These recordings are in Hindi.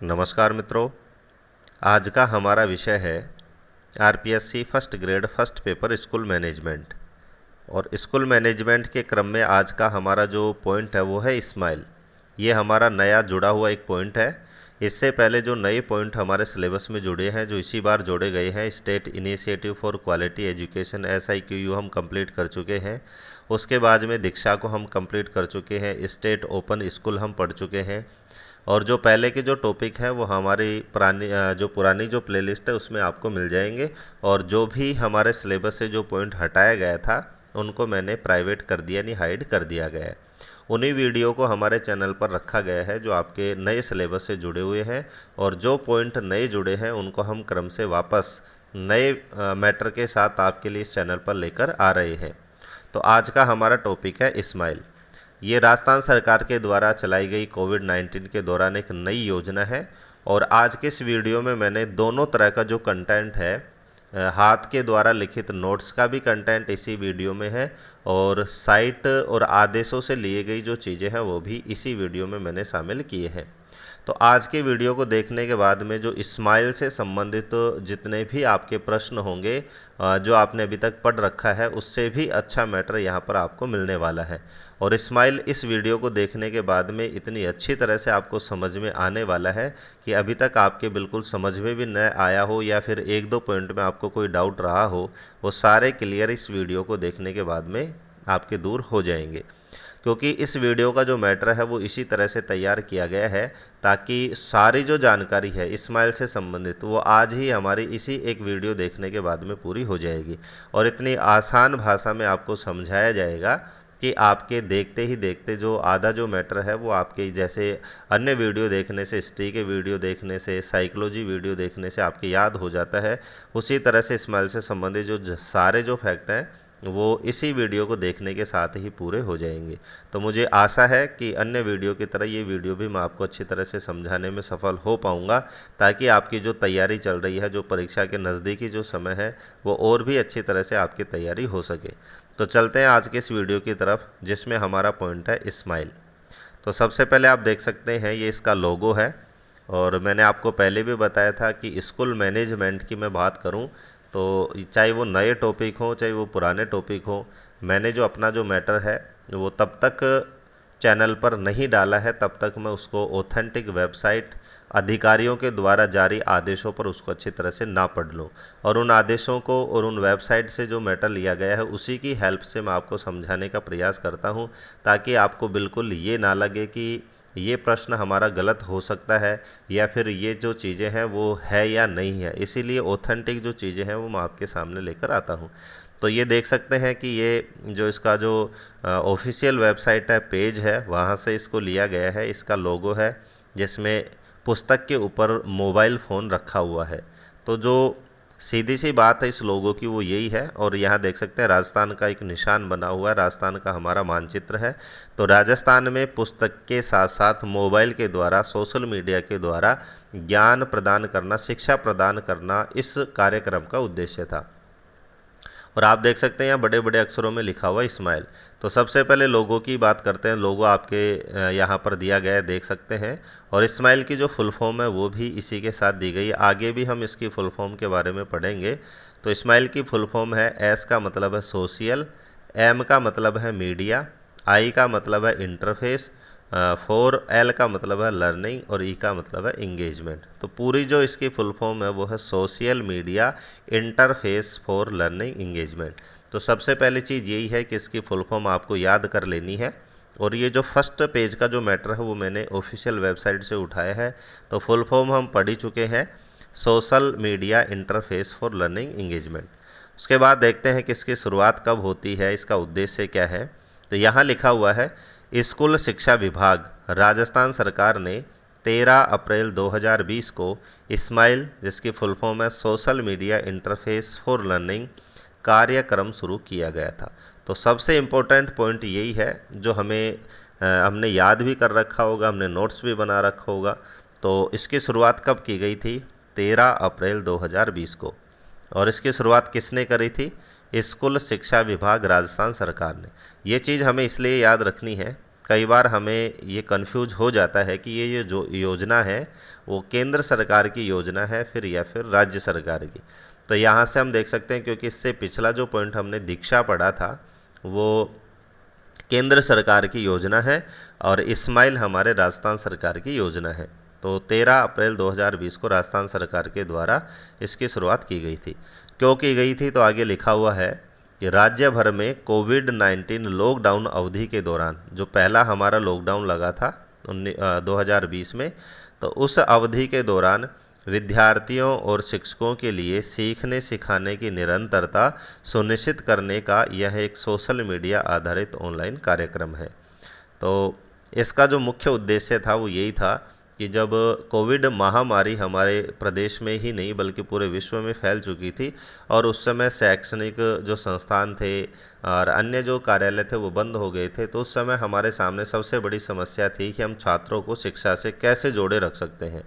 नमस्कार मित्रों, आज का हमारा विषय है RPSC first grade first paper school management. और स्कूल मैनेजमेंट के क्रम में आज का हमारा जो पॉइंट है वो है स्माइल। ये हमारा नया जुड़ा हुआ एक पॉइंट है। इससे पहले जो नए पॉइंट हमारे सिलेबस में जुड़े हैं, जो इसी बार जोड़े गए हैं, state initiative for quality education SIQU हम कंप्लीट कर चुके हैं। उसके बाद में दीक्षा को हम कंप्लीट कर चुके हैं, स्टेट ओपन स्कूल हम पढ़ चुके हैं। और जो पहले के जो टॉपिक हैं वो हमारी पुरानी जो प्लेलिस्ट है उसमें आपको मिल जाएंगे। और जो भी हमारे सिलेबस से जो पॉइंट हटाया गया था उनको मैंने प्राइवेट कर दिया, यानी हाइड कर दिया गया है। उन्हीं वीडियो को हमारे चैनल पर रखा गया है जो आपके नए सिलेबस से जुड़े हुए हैं। और जो पॉइंट नए जुड़े हैं उनको हम क्रम से वापस नए मैटर के साथ आपके लिए इस चैनल पर लेकर आ रहे हैं। तो आज का हमारा टॉपिक है स्माइल। ये राजस्थान सरकार के द्वारा चलाई गई कोविड-19 के दौरान एक नई योजना है। और आज के इस वीडियो में मैंने दोनों तरह का जो कंटेंट है, हाथ के द्वारा लिखित नोट्स का भी कंटेंट इसी वीडियो में है, और साइट और आदेशों से लिए गई जो चीज़ें हैं वो भी इसी वीडियो में मैंने शामिल किए हैं। तो आज के वीडियो को देखने के बाद में जो स्माइल से संबंधित जितने भी आपके प्रश्न होंगे, जो आपने अभी तक पढ़ रखा है, उससे भी अच्छा मैटर यहाँ पर आपको मिलने वाला है। और स्माइल इस वीडियो को देखने के बाद में इतनी अच्छी तरह से आपको समझ में आने वाला है कि अभी तक आपके बिल्कुल समझ में भी न आया हो या फिर एक दो पॉइंट में आपको कोई डाउट रहा हो, वो सारे क्लियर इस वीडियो को देखने के बाद में आपके दूर हो जाएंगे। क्योंकि इस वीडियो का जो मैटर है वो इसी तरह से तैयार किया गया है ताकि सारी जो जानकारी है स्माइल से संबंधित वो आज ही हमारी इसी एक वीडियो देखने के बाद में पूरी हो जाएगी। और इतनी आसान भाषा में आपको समझाया जाएगा कि आपके देखते ही देखते जो आधा जो मैटर है वो आपके जैसे अन्य वीडियो देखने से, हिस्ट्री के वीडियो देखने से, साइकोलॉजी वीडियो देखने से आपके याद हो जाता है, उसी तरह से स्माइल से संबंधित जो सारे जो फैक्ट हैं वो इसी वीडियो को देखने के साथ ही पूरे हो जाएंगे। तो मुझे आशा है कि अन्य वीडियो की तरह ये वीडियो भी मैं आपको अच्छी तरह से समझाने में सफल हो पाऊँगा, ताकि आपकी जो तैयारी चल रही है, जो परीक्षा के नज़दीकी जो समय है, वो और भी अच्छी तरह से आपकी तैयारी हो सके। तो चलते हैं आज के इस वीडियो की तरफ, जिसमें हमारा पॉइंट है स्माइल। तो सबसे पहले आप देख सकते हैं ये इसका लोगो है। और मैंने आपको पहले भी बताया था कि स्कूल मैनेजमेंट की मैं बात करूं तो चाहे वो नए टॉपिक हों चाहे वो पुराने टॉपिक हों, मैंने जो अपना जो मैटर है वो तब तक चैनल पर नहीं डाला है तब तक मैं उसको ऑथेंटिक वेबसाइट, अधिकारियों के द्वारा जारी आदेशों पर उसको अच्छी तरह से ना पढ़ लूँ। और उन आदेशों को और उन वेबसाइट से जो मैटर लिया गया है उसी की हेल्प से मैं आपको समझाने का प्रयास करता हूँ, ताकि आपको बिल्कुल ये ना लगे कि ये प्रश्न हमारा गलत हो सकता है या फिर ये जो चीज़ें हैं वो है या नहीं है। इसीलिए ऑथेंटिक जो चीज़ें हैं वो मैं आपके सामने लेकर आता हूँ। तो ये देख सकते हैं कि ये जो इसका जो ऑफिशियल वेबसाइट है, पेज है, वहाँ से इसको लिया गया है। इसका लोगो है जिसमें पुस्तक के ऊपर मोबाइल फ़ोन रखा हुआ है। तो जो सीधी सी बात है इस लोगों की वो यही है। और यहाँ देख सकते हैं राजस्थान का एक निशान बना हुआ है, राजस्थान का हमारा मानचित्र है। तो राजस्थान में पुस्तक के साथ साथ मोबाइल के द्वारा, सोशल मीडिया के द्वारा ज्ञान प्रदान करना, शिक्षा प्रदान करना इस कार्यक्रम का उद्देश्य था। और आप देख सकते हैं यहाँ बड़े बड़े अक्षरों में लिखा हुआ स्माइल। तो सबसे पहले लोगों की बात करते हैं। लोगो आपके यहाँ पर दिया गया है, देख सकते हैं। और स्माइल की जो फुल फॉर्म है वो भी इसी के साथ दी गई है। आगे भी हम इसकी फुल फॉर्म के बारे में पढ़ेंगे। तो स्माइल की फुल फॉर्म है, एस का मतलब है सोशल, एम का मतलब है मीडिया, आई का मतलब है इंटरफेस, 4L का मतलब है लर्निंग और ई का मतलब है इंगेजमेंट। तो पूरी जो इसकी फुल फॉर्म है वो है social media interface for learning engagement. तो सबसे पहली चीज़ यही है कि इसकी फुल फॉर्म आपको याद कर लेनी है। और ये जो फर्स्ट पेज का जो मैटर है वो मैंने ऑफिशियल वेबसाइट से उठाया है। तो फुल फॉर्म हम पढ़ ही चुके हैं, social media interface for learning engagement. उसके बाद देखते हैं कि इसकी शुरुआत कब होती है, इसका उद्देश्य क्या है। तो यहाँ लिखा हुआ है, स्कूल शिक्षा विभाग राजस्थान सरकार ने 13 अप्रैल 2020 को स्माइल, जिसकी फुल फॉर्म है social media interface for learning, कार्यक्रम शुरू किया गया था। तो सबसे इम्पोर्टेंट पॉइंट यही है जो हमने याद भी कर रखा होगा, हमने नोट्स भी बना रखा होगा। तो इसकी शुरुआत कब की गई थी? 13 अप्रैल 2020 को। और इसकी शुरुआत किसने करी थी? स्कूल शिक्षा विभाग राजस्थान सरकार ने। ये चीज़ हमें इसलिए याद रखनी है कई बार हमें ये कंफ्यूज हो जाता है कि ये जो योजना है वो केंद्र सरकार की योजना है या फिर राज्य सरकार की। तो यहाँ से हम देख सकते हैं, क्योंकि इससे पिछला जो पॉइंट हमने दीक्षा पढ़ा था वो केंद्र सरकार की योजना है और इस्माइल हमारे राजस्थान सरकार की योजना है। तो 13 अप्रैल 2020 को राजस्थान सरकार के द्वारा इसकी शुरुआत की गई थी। क्यों की गई थी, तो आगे लिखा हुआ है कि राज्य भर में कोविड-19 लॉकडाउन अवधि के दौरान, जो पहला हमारा लॉकडाउन लगा था 2020 में, तो उस अवधि के दौरान विद्यार्थियों और शिक्षकों के लिए सीखने सिखाने की निरंतरता सुनिश्चित करने का यह एक सोशल मीडिया आधारित ऑनलाइन कार्यक्रम है। तो इसका जो मुख्य उद्देश्य था वो यही था कि जब कोविड महामारी हमारे प्रदेश में ही नहीं बल्कि पूरे विश्व में फैल चुकी थी और उस समय शैक्षणिक जो संस्थान थे और अन्य जो कार्यालय थे वो बंद हो गए थे, तो उस समय हमारे सामने सबसे बड़ी समस्या थी कि हम छात्रों को शिक्षा से कैसे जोड़े रख सकते हैं।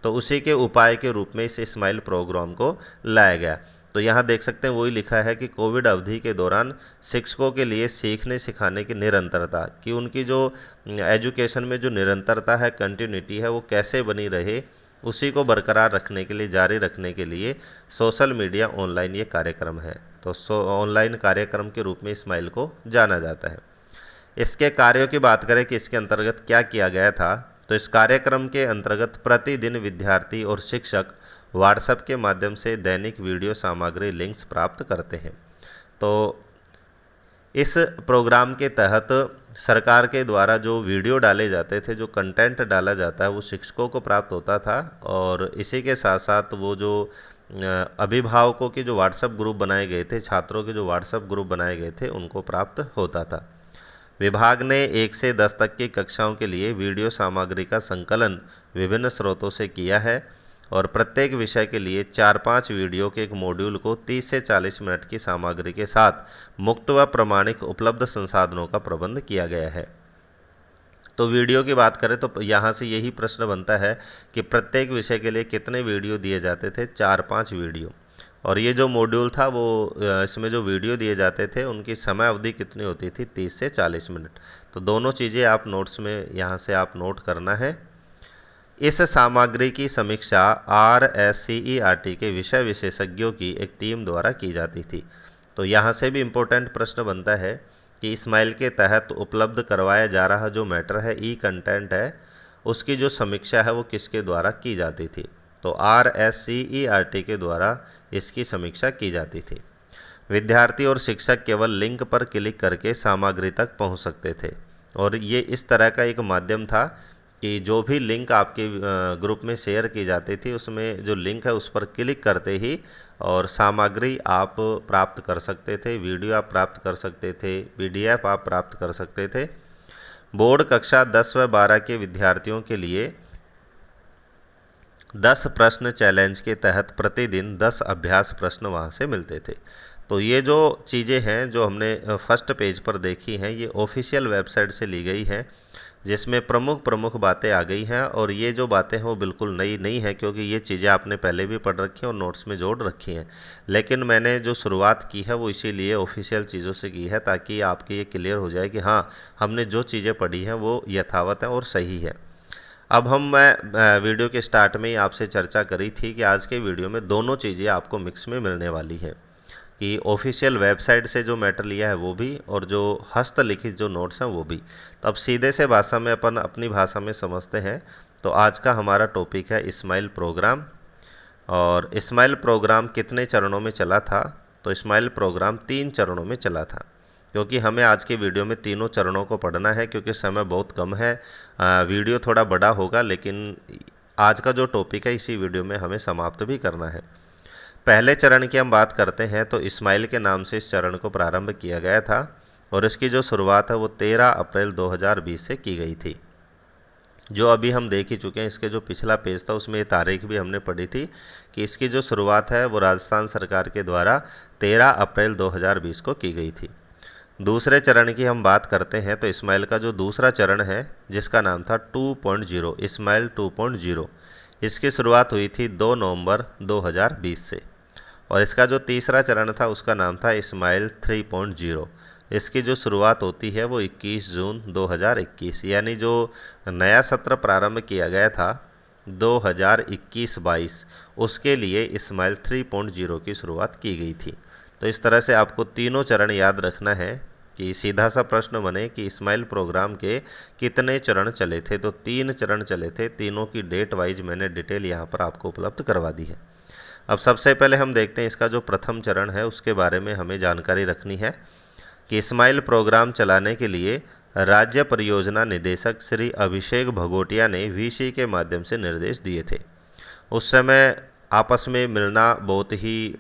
तो उसी के उपाय के रूप में इस इस्माइल प्रोग्राम को लाया गया। तो यहाँ देख सकते हैं वही लिखा है कि कोविड अवधि के दौरान शिक्षकों के लिए सीखने सिखाने की निरंतरता, कि उनकी जो एजुकेशन में जो निरंतरता है, कंटिन्यूटी है, वो कैसे बनी रहे, उसी को बरकरार रखने के लिए, जारी रखने के लिए सोशल मीडिया ऑनलाइन ये कार्यक्रम है। तो ऑनलाइन कार्यक्रम के रूप में इस्माइल को जाना जाता है। इसके कार्यों की बात करें कि इसके अंतर्गत क्या किया गया था, तो इस कार्यक्रम के अंतर्गत प्रतिदिन विद्यार्थी और शिक्षक व्हाट्सएप के माध्यम से दैनिक वीडियो सामग्री लिंक्स प्राप्त करते हैं। तो इस प्रोग्राम के तहत सरकार के द्वारा जो वीडियो डाले जाते थे, जो कंटेंट डाला जाता है, वो शिक्षकों को प्राप्त होता था और इसी के साथ साथ वो जो अभिभावकों के जो व्हाट्सएप ग्रुप बनाए गए थे, छात्रों के जो व्हाट्सएप ग्रुप बनाए गए थे, उनको प्राप्त होता था। विभाग ने 1 से 10 तक की कक्षाओं के लिए वीडियो सामग्री का संकलन विभिन्न स्रोतों से किया है और प्रत्येक विषय के लिए 4-5 वीडियो के एक मॉड्यूल को 30 से 40 मिनट की सामग्री के साथ मुक्त व प्रमाणिक उपलब्ध संसाधनों का प्रबंध किया गया है। तो वीडियो की बात करें तो यहाँ से यही प्रश्न बनता है कि प्रत्येक विषय के लिए कितने वीडियो दिए जाते थे, 4-5 वीडियो। और ये जो मॉड्यूल था वो इसमें जो वीडियो दिए जाते थे उनकी समय अवधि कितनी होती थी, 30 से 40 मिनट। तो दोनों चीज़ें आप नोट्स में यहाँ से आप नोट करना है। इस सामग्री की समीक्षा RSCERT के विषय विशेषज्ञों की एक टीम द्वारा की जाती थी। तो यहाँ से भी इम्पोर्टेंट प्रश्न बनता है कि इस्माइल के तहत उपलब्ध करवाया जा रहा जो मैटर है, ई कंटेंट है, उसकी जो समीक्षा है वो किसके द्वारा की जाती थी। तो RSCERT के द्वारा इसकी समीक्षा की जाती थी। विद्यार्थी और शिक्षक केवल लिंक पर क्लिक करके सामग्री तक पहुंच सकते थे और ये इस तरह का एक माध्यम था कि जो भी लिंक आपके ग्रुप में शेयर की जाती थी उसमें जो लिंक है उस पर क्लिक करते ही और सामग्री आप प्राप्त कर सकते थे, वीडियो आप प्राप्त कर सकते थे, PDF आप प्राप्त कर सकते थे। बोर्ड कक्षा 10 व 12 के विद्यार्थियों के लिए 10 प्रश्न चैलेंज के तहत प्रतिदिन 10 अभ्यास प्रश्न वहाँ से मिलते थे। तो ये जो चीज़ें हैं जो हमने फर्स्ट पेज पर देखी हैं, ये ऑफिशियल वेबसाइट से ली गई हैं जिसमें प्रमुख बातें आ गई हैं और ये जो बातें हैं वो बिल्कुल नई नहीं है, क्योंकि ये चीज़ें आपने पहले भी पढ़ रखी हैं और नोट्स में जोड़ रखी हैं। लेकिन मैंने जो शुरुआत की है वो इसीलिए ऑफिशियल चीज़ों से की है ताकि आपके ये क्लियर हो जाए कि हाँ, हमने जो चीज़ें पढ़ी हैं वो यथावत हैं और सही है। अब मैं वीडियो के स्टार्ट में ही आपसे चर्चा करी थी कि आज के वीडियो में दोनों चीज़ें आपको मिक्स में मिलने वाली हैं, कि ऑफिशियल वेबसाइट से जो मैटर लिया है वो भी और जो हस्तलिखित जो नोट्स हैं वो भी। तो अब सीधे से भाषा में अपन अपनी भाषा में समझते हैं। तो आज का हमारा टॉपिक है इस्माइल प्रोग्राम। और इस्माइल प्रोग्राम कितने चरणों में चला था, तो इस्माइल प्रोग्राम 3 चरणों में चला था। क्योंकि हमें आज के वीडियो में तीनों चरणों को पढ़ना है, क्योंकि समय बहुत कम है, वीडियो थोड़ा बड़ा होगा, लेकिन आज का जो टॉपिक है इसी वीडियो में हमें समाप्त भी करना है। पहले चरण की हम बात करते हैं तो इस्माइल के नाम से इस चरण को प्रारंभ किया गया था और इसकी जो शुरुआत है वो 13 अप्रैल 2020 से की गई थी, जो अभी हम देख ही चुके हैं। इसके जो पिछला पेज था उसमें ये तारीख भी हमने पढ़ी थी कि इसकी जो शुरुआत है वो राजस्थान सरकार के द्वारा 13 अप्रैल 2020 को की गई थी। दूसरे चरण की हम बात करते हैं तो इस्माइल का जो दूसरा चरण है जिसका नाम था 2.0, इस्माइल 2.0, इसकी शुरुआत हुई थी 2 नवंबर 2020 से। और इसका जो तीसरा चरण था उसका नाम था इस्माइल 3.0, इसकी जो शुरुआत होती है वो 21 जून 2021, यानी जो नया सत्र प्रारंभ किया गया था 2021-22, उसके लिए स्माइल 3.0 की शुरुआत की गई थी। तो इस तरह से आपको तीनों चरण याद रखना है कि सीधा सा प्रश्न बने कि स्माइल प्रोग्राम के कितने चरण चले थे। तो 3 चरण चले थे, तीनों की डेट वाइज मैंने डिटेल यहाँ पर आपको उपलब्ध करवा दी है। अब सबसे पहले हम देखते हैं इसका जो प्रथम चरण है उसके बारे में हमें जानकारी रखनी है कि स्माइल प्रोग्राम चलाने के लिए राज्य परियोजना निदेशक श्री अभिषेक भगोटिया ने वीसी के माध्यम से निर्देश दिए थे। उस समय आपस में मिलना बहुत ही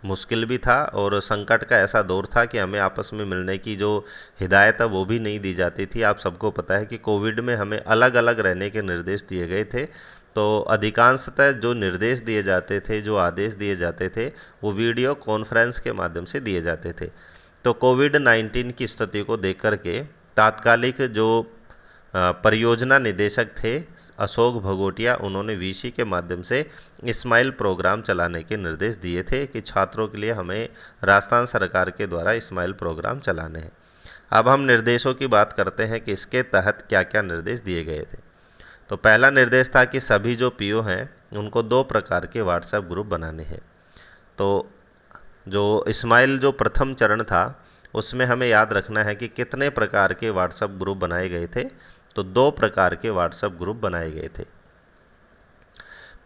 मुश्किल भी था और संकट का ऐसा दौर था कि हमें आपस में मिलने की जो हिदायत है वो भी नहीं दी जाती थी। आप सबको पता है कि कोविड में हमें अलग अलग रहने के निर्देश दिए गए थे, तो अधिकांशतः जो निर्देश दिए जाते थे, जो आदेश दिए जाते थे, वो वीडियो कॉन्फ्रेंस के माध्यम से दिए जाते थे। तो कोविड-19 की स्थिति को देख कर के तात्कालिक जो परियोजना निदेशक थे अशोक भगोटिया, उन्होंने वीसी के माध्यम से स्माइल प्रोग्राम चलाने के निर्देश दिए थे कि छात्रों के लिए हमें राजस्थान सरकार के द्वारा स्माइल प्रोग्राम चलाने हैं। अब हम निर्देशों की बात करते हैं कि इसके तहत क्या क्या निर्देश दिए गए थे। तो पहला निर्देश था कि सभी जो पीओ हैं उनको 2 प्रकार के व्हाट्सएप ग्रुप बनाने हैं। तो जो स्माइल जो प्रथम चरण था उसमें हमें याद रखना है कि कितने प्रकार के व्हाट्सएप ग्रुप बनाए गए थे। तो 2 प्रकार के व्हाट्सएप ग्रुप बनाए गए थे।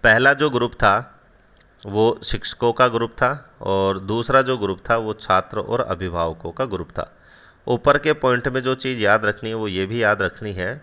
पहला जो ग्रुप था वो शिक्षकों का ग्रुप था और दूसरा जो ग्रुप था वो छात्र और अभिभावकों का ग्रुप था। ऊपर के पॉइंट में जो चीज़ याद रखनी है वो ये भी याद रखनी है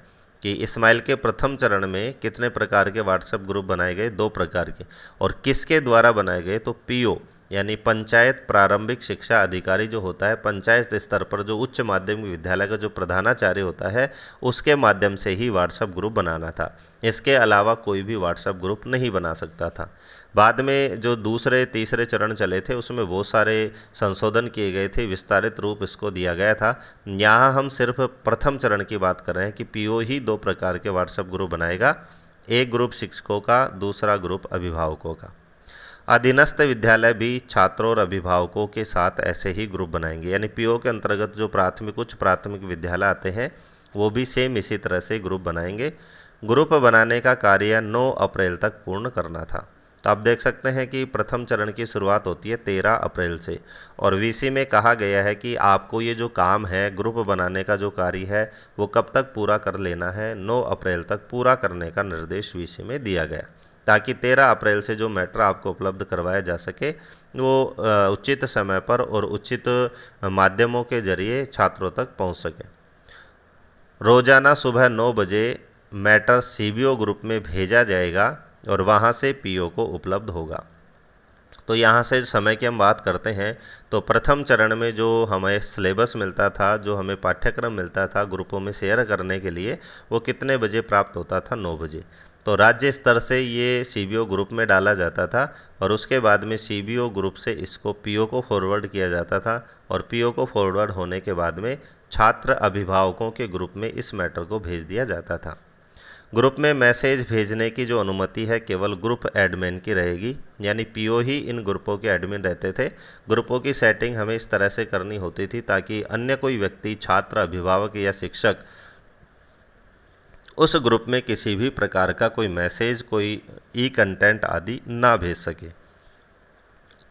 कि स्माइल के प्रथम चरण में कितने प्रकार के व्हाट्सएप ग्रुप बनाए गए, 2 प्रकार के। और किसके द्वारा बनाए गए, तो पीओ यानी पंचायत प्रारंभिक शिक्षा अधिकारी जो होता है, पंचायत स्तर पर जो उच्च माध्यमिक विद्यालय का जो प्रधानाचार्य होता है, उसके माध्यम से ही व्हाट्सएप ग्रुप बनाना था। इसके अलावा कोई भी व्हाट्सएप ग्रुप नहीं बना सकता था। बाद में जो दूसरे तीसरे चरण चले थे उसमें बहुत सारे संशोधन किए गए थे, विस्तारित रूप इसको दिया गया था। यहाँ हम सिर्फ प्रथम चरण की बात कर रहे हैं कि पीओ ही 2 प्रकार के व्हाट्सएप ग्रुप बनाएगा, एक ग्रुप शिक्षकों का, दूसरा ग्रुप अभिभावकों का। अधीनस्थ विद्यालय भी छात्रों और अभिभावकों के साथ ऐसे ही ग्रुप बनाएंगे, यानी पीओ के अंतर्गत जो उच्च प्राथमिक विद्यालय आते हैं वो भी सेम इसी तरह से ग्रुप बनाएंगे। ग्रुप बनाने का कार्य 9 अप्रैल तक पूर्ण करना था। तो आप देख सकते हैं कि प्रथम चरण की शुरुआत होती है 13 अप्रैल से और वीसी में कहा गया है कि आपको ये जो काम है ग्रुप बनाने का जो कार्य है वो कब तक पूरा कर लेना है, 9 अप्रैल तक पूरा करने का निर्देश वीसी में दिया गया, ताकि 13 अप्रैल से जो मैटर आपको उपलब्ध करवाया जा सके वो उचित समय पर और उचित माध्यमों के जरिए छात्रों तक पहुंच सके। रोजाना सुबह 9 बजे मैटर सीबीओ ग्रुप में भेजा जाएगा और वहां से पीओ को उपलब्ध होगा। तो यहाँ से समय की हम बात करते हैं तो प्रथम चरण में जो हमें सिलेबस मिलता था, जो हमें पाठ्यक्रम मिलता था ग्रुपों में शेयर करने के लिए, वो कितने बजे प्राप्त होता था, 9 बजे। तो राज्य स्तर से ये सीबीओ ग्रुप में डाला जाता था और उसके बाद में सीबीओ ग्रुप से इसको पीओ को फॉरवर्ड किया जाता था और पीओ को फॉरवर्ड होने के बाद में छात्र अभिभावकों के ग्रुप में इस मैटर को भेज दिया जाता था। ग्रुप में मैसेज भेजने की जो अनुमति है केवल ग्रुप एडमिन की रहेगी, यानी पीओ ही इन ग्रुपों के एडमिन रहते थे। ग्रुपों की सेटिंग हमें इस तरह से करनी होती थी ताकि अन्य कोई व्यक्ति, छात्र, अभिभावक या शिक्षक उस ग्रुप में किसी भी प्रकार का कोई मैसेज, कोई ई कंटेंट आदि ना भेज सके।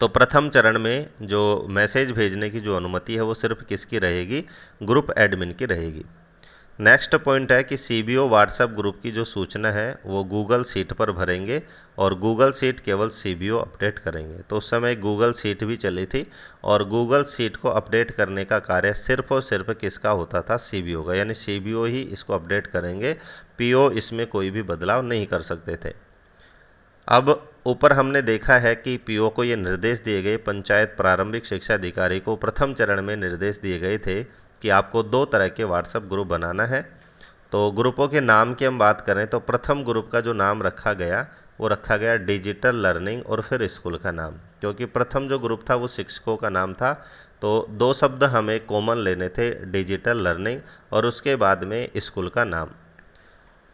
तो प्रथम चरण में जो मैसेज भेजने की जो अनुमति है वो सिर्फ किसकी रहेगी, ग्रुप एडमिन की रहेगी। नेक्स्ट पॉइंट है कि सीबीओ व्हाट्सएप ग्रुप की जो सूचना है वो गूगल शीट पर भरेंगे और गूगल शीट केवल सीबीओ अपडेट करेंगे। तो उस समय गूगल शीट भी चली थी और गूगल शीट को अपडेट करने का कार्य सिर्फ और सिर्फ किसका होता था, सीबीओ का, यानी सीबीओ ही इसको अपडेट करेंगे। पीओ इसमें कोई भी बदलाव नहीं कर सकते थे। अब ऊपर हमने देखा है कि पीओ को ये निर्देश दिए गए, पंचायत प्रारंभिक शिक्षा अधिकारी को प्रथम चरण में निर्देश दिए गए थे कि आपको 2 तरह के व्हाट्सएप ग्रुप बनाना है। तो ग्रुपों के नाम की हम बात करें तो प्रथम ग्रुप का जो नाम रखा गया वो रखा गया डिजिटल लर्निंग और फिर स्कूल का नाम, क्योंकि प्रथम जो ग्रुप था वो शिक्षकों का नाम था। तो 2 शब्द हमें कॉमन लेने थे, डिजिटल लर्निंग और उसके बाद में स्कूल का नाम।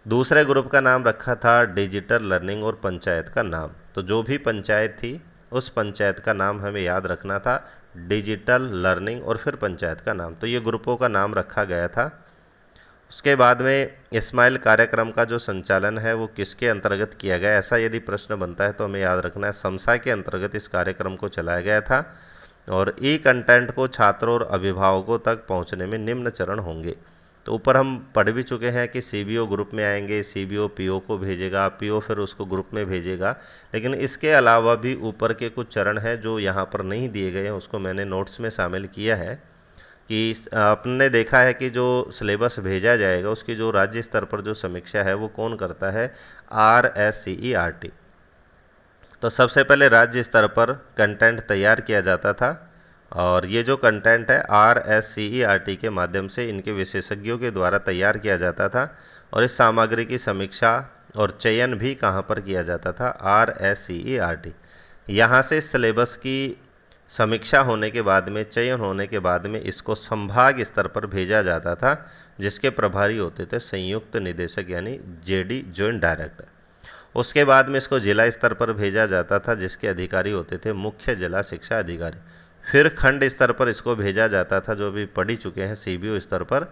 दूसरे ग्रुप का नाम रखा था डिजिटल लर्निंग और पंचायत का नाम। तो जो भी पंचायत थी उस पंचायत का नाम हमें याद रखना था डिजिटल लर्निंग और फिर पंचायत का नाम। तो ये ग्रुपों का नाम रखा गया था। उसके बाद में इस्माइल कार्यक्रम का जो संचालन है वो किसके अंतर्गत किया गया, ऐसा यदि प्रश्न बनता है तो हमें याद रखना है समसा के अंतर्गत इस कार्यक्रम को चलाया गया था। और ई कंटेंट को छात्रों और अभिभावकों तक पहुंचने में निम्न चरण होंगे। तो ऊपर हम पढ़ भी चुके हैं कि सीबीओ ग्रुप में आएंगे, सीबीओ पीओ को भेजेगा, पीओ फिर उसको ग्रुप में भेजेगा। लेकिन इसके अलावा भी ऊपर के कुछ चरण हैं जो यहाँ पर नहीं दिए गए हैं, उसको मैंने नोट्स में शामिल किया है। कि आपने देखा है कि जो सिलेबस भेजा जाएगा उसकी जो राज्य स्तर पर जो समीक्षा है वो कौन करता है, RSCERT। तो सबसे पहले राज्य स्तर पर कंटेंट तैयार किया जाता था और ये जो कंटेंट है RSCERT के माध्यम से इनके विशेषज्ञों के द्वारा तैयार किया जाता था। और इस सामग्री की समीक्षा और चयन भी कहाँ पर किया जाता था, RSCERT। यहाँ से सिलेबस की समीक्षा होने के बाद में, चयन होने के बाद में इसको संभाग स्तर पर भेजा जाता था, जिसके प्रभारी होते थे संयुक्त निदेशक यानी JD जॉइंट डायरेक्टर। उसके बाद में इसको जिला स्तर पर भेजा जाता था, जिसके अधिकारी होते थे मुख्य जिला शिक्षा अधिकारी। फिर खंड स्तर पर इसको भेजा जाता था, जो भी पढ़ी चुके हैं सीबीओ स्तर पर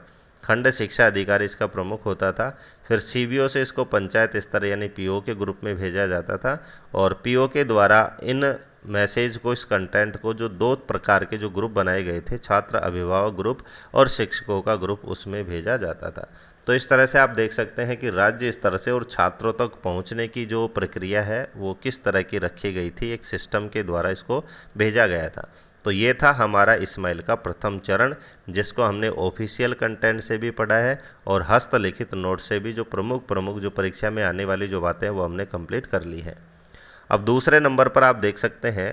खंड शिक्षा अधिकारी इसका प्रमुख होता था। फिर सीबीओ से इसको पंचायत स्तर यानी पीओ के ग्रुप में भेजा जाता था और पीओ के द्वारा इन मैसेज को, इस कंटेंट को, जो 2 प्रकार के जो ग्रुप बनाए गए थे, छात्र अभिभावक ग्रुप और शिक्षकों का ग्रुप, उसमें भेजा जाता था। तो इस तरह से आप देख सकते हैं कि राज्य स्तर से और छात्रों तक पहुंचने की जो प्रक्रिया है वो किस तरह की रखी गई थी, एक सिस्टम के द्वारा इसको भेजा गया था। तो ये था हमारा इस्माइल का प्रथम चरण, जिसको हमने ऑफिशियल कंटेंट से भी पढ़ा है और हस्तलिखित नोट से भी जो प्रमुख जो परीक्षा में आने वाली जो बातें हैं वो हमने कंप्लीट कर ली है। अब दूसरे नंबर पर आप देख सकते हैं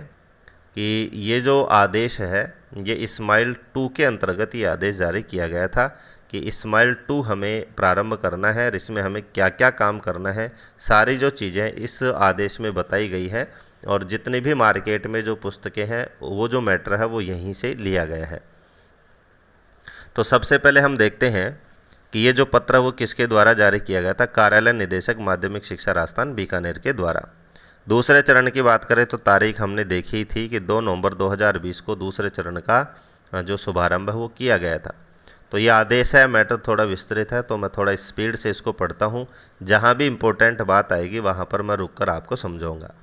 कि ये जो आदेश है ये इस्माइल 2 के अंतर्गत ये आदेश जारी किया गया था कि इस्माइल 2 हमें प्रारंभ करना है और इसमें हमें क्या क्या काम करना है, सारी जो चीज़ें इस आदेश में बताई गई हैं। और जितनी भी मार्केट में जो पुस्तकें हैं वो जो मैटर है वो यहीं से लिया गया है। तो सबसे पहले हम देखते हैं कि ये जो पत्र वो किसके द्वारा जारी किया गया था, कार्यालय निदेशक माध्यमिक शिक्षा राजस्थान बीकानेर के द्वारा। दूसरे चरण की बात करें तो तारीख हमने देखी थी कि 2 नवंबर 2020 को दूसरे चरण का जो शुभारंभ है वो किया गया था। तो ये आदेश है, मैटर थोड़ा विस्तृत है तो मैं थोड़ा स्पीड से इसको पढ़ता हूँ, जहाँ भी इम्पोर्टेंट बात आएगी वहाँ पर मैं रुककर आपको समझाऊंगा।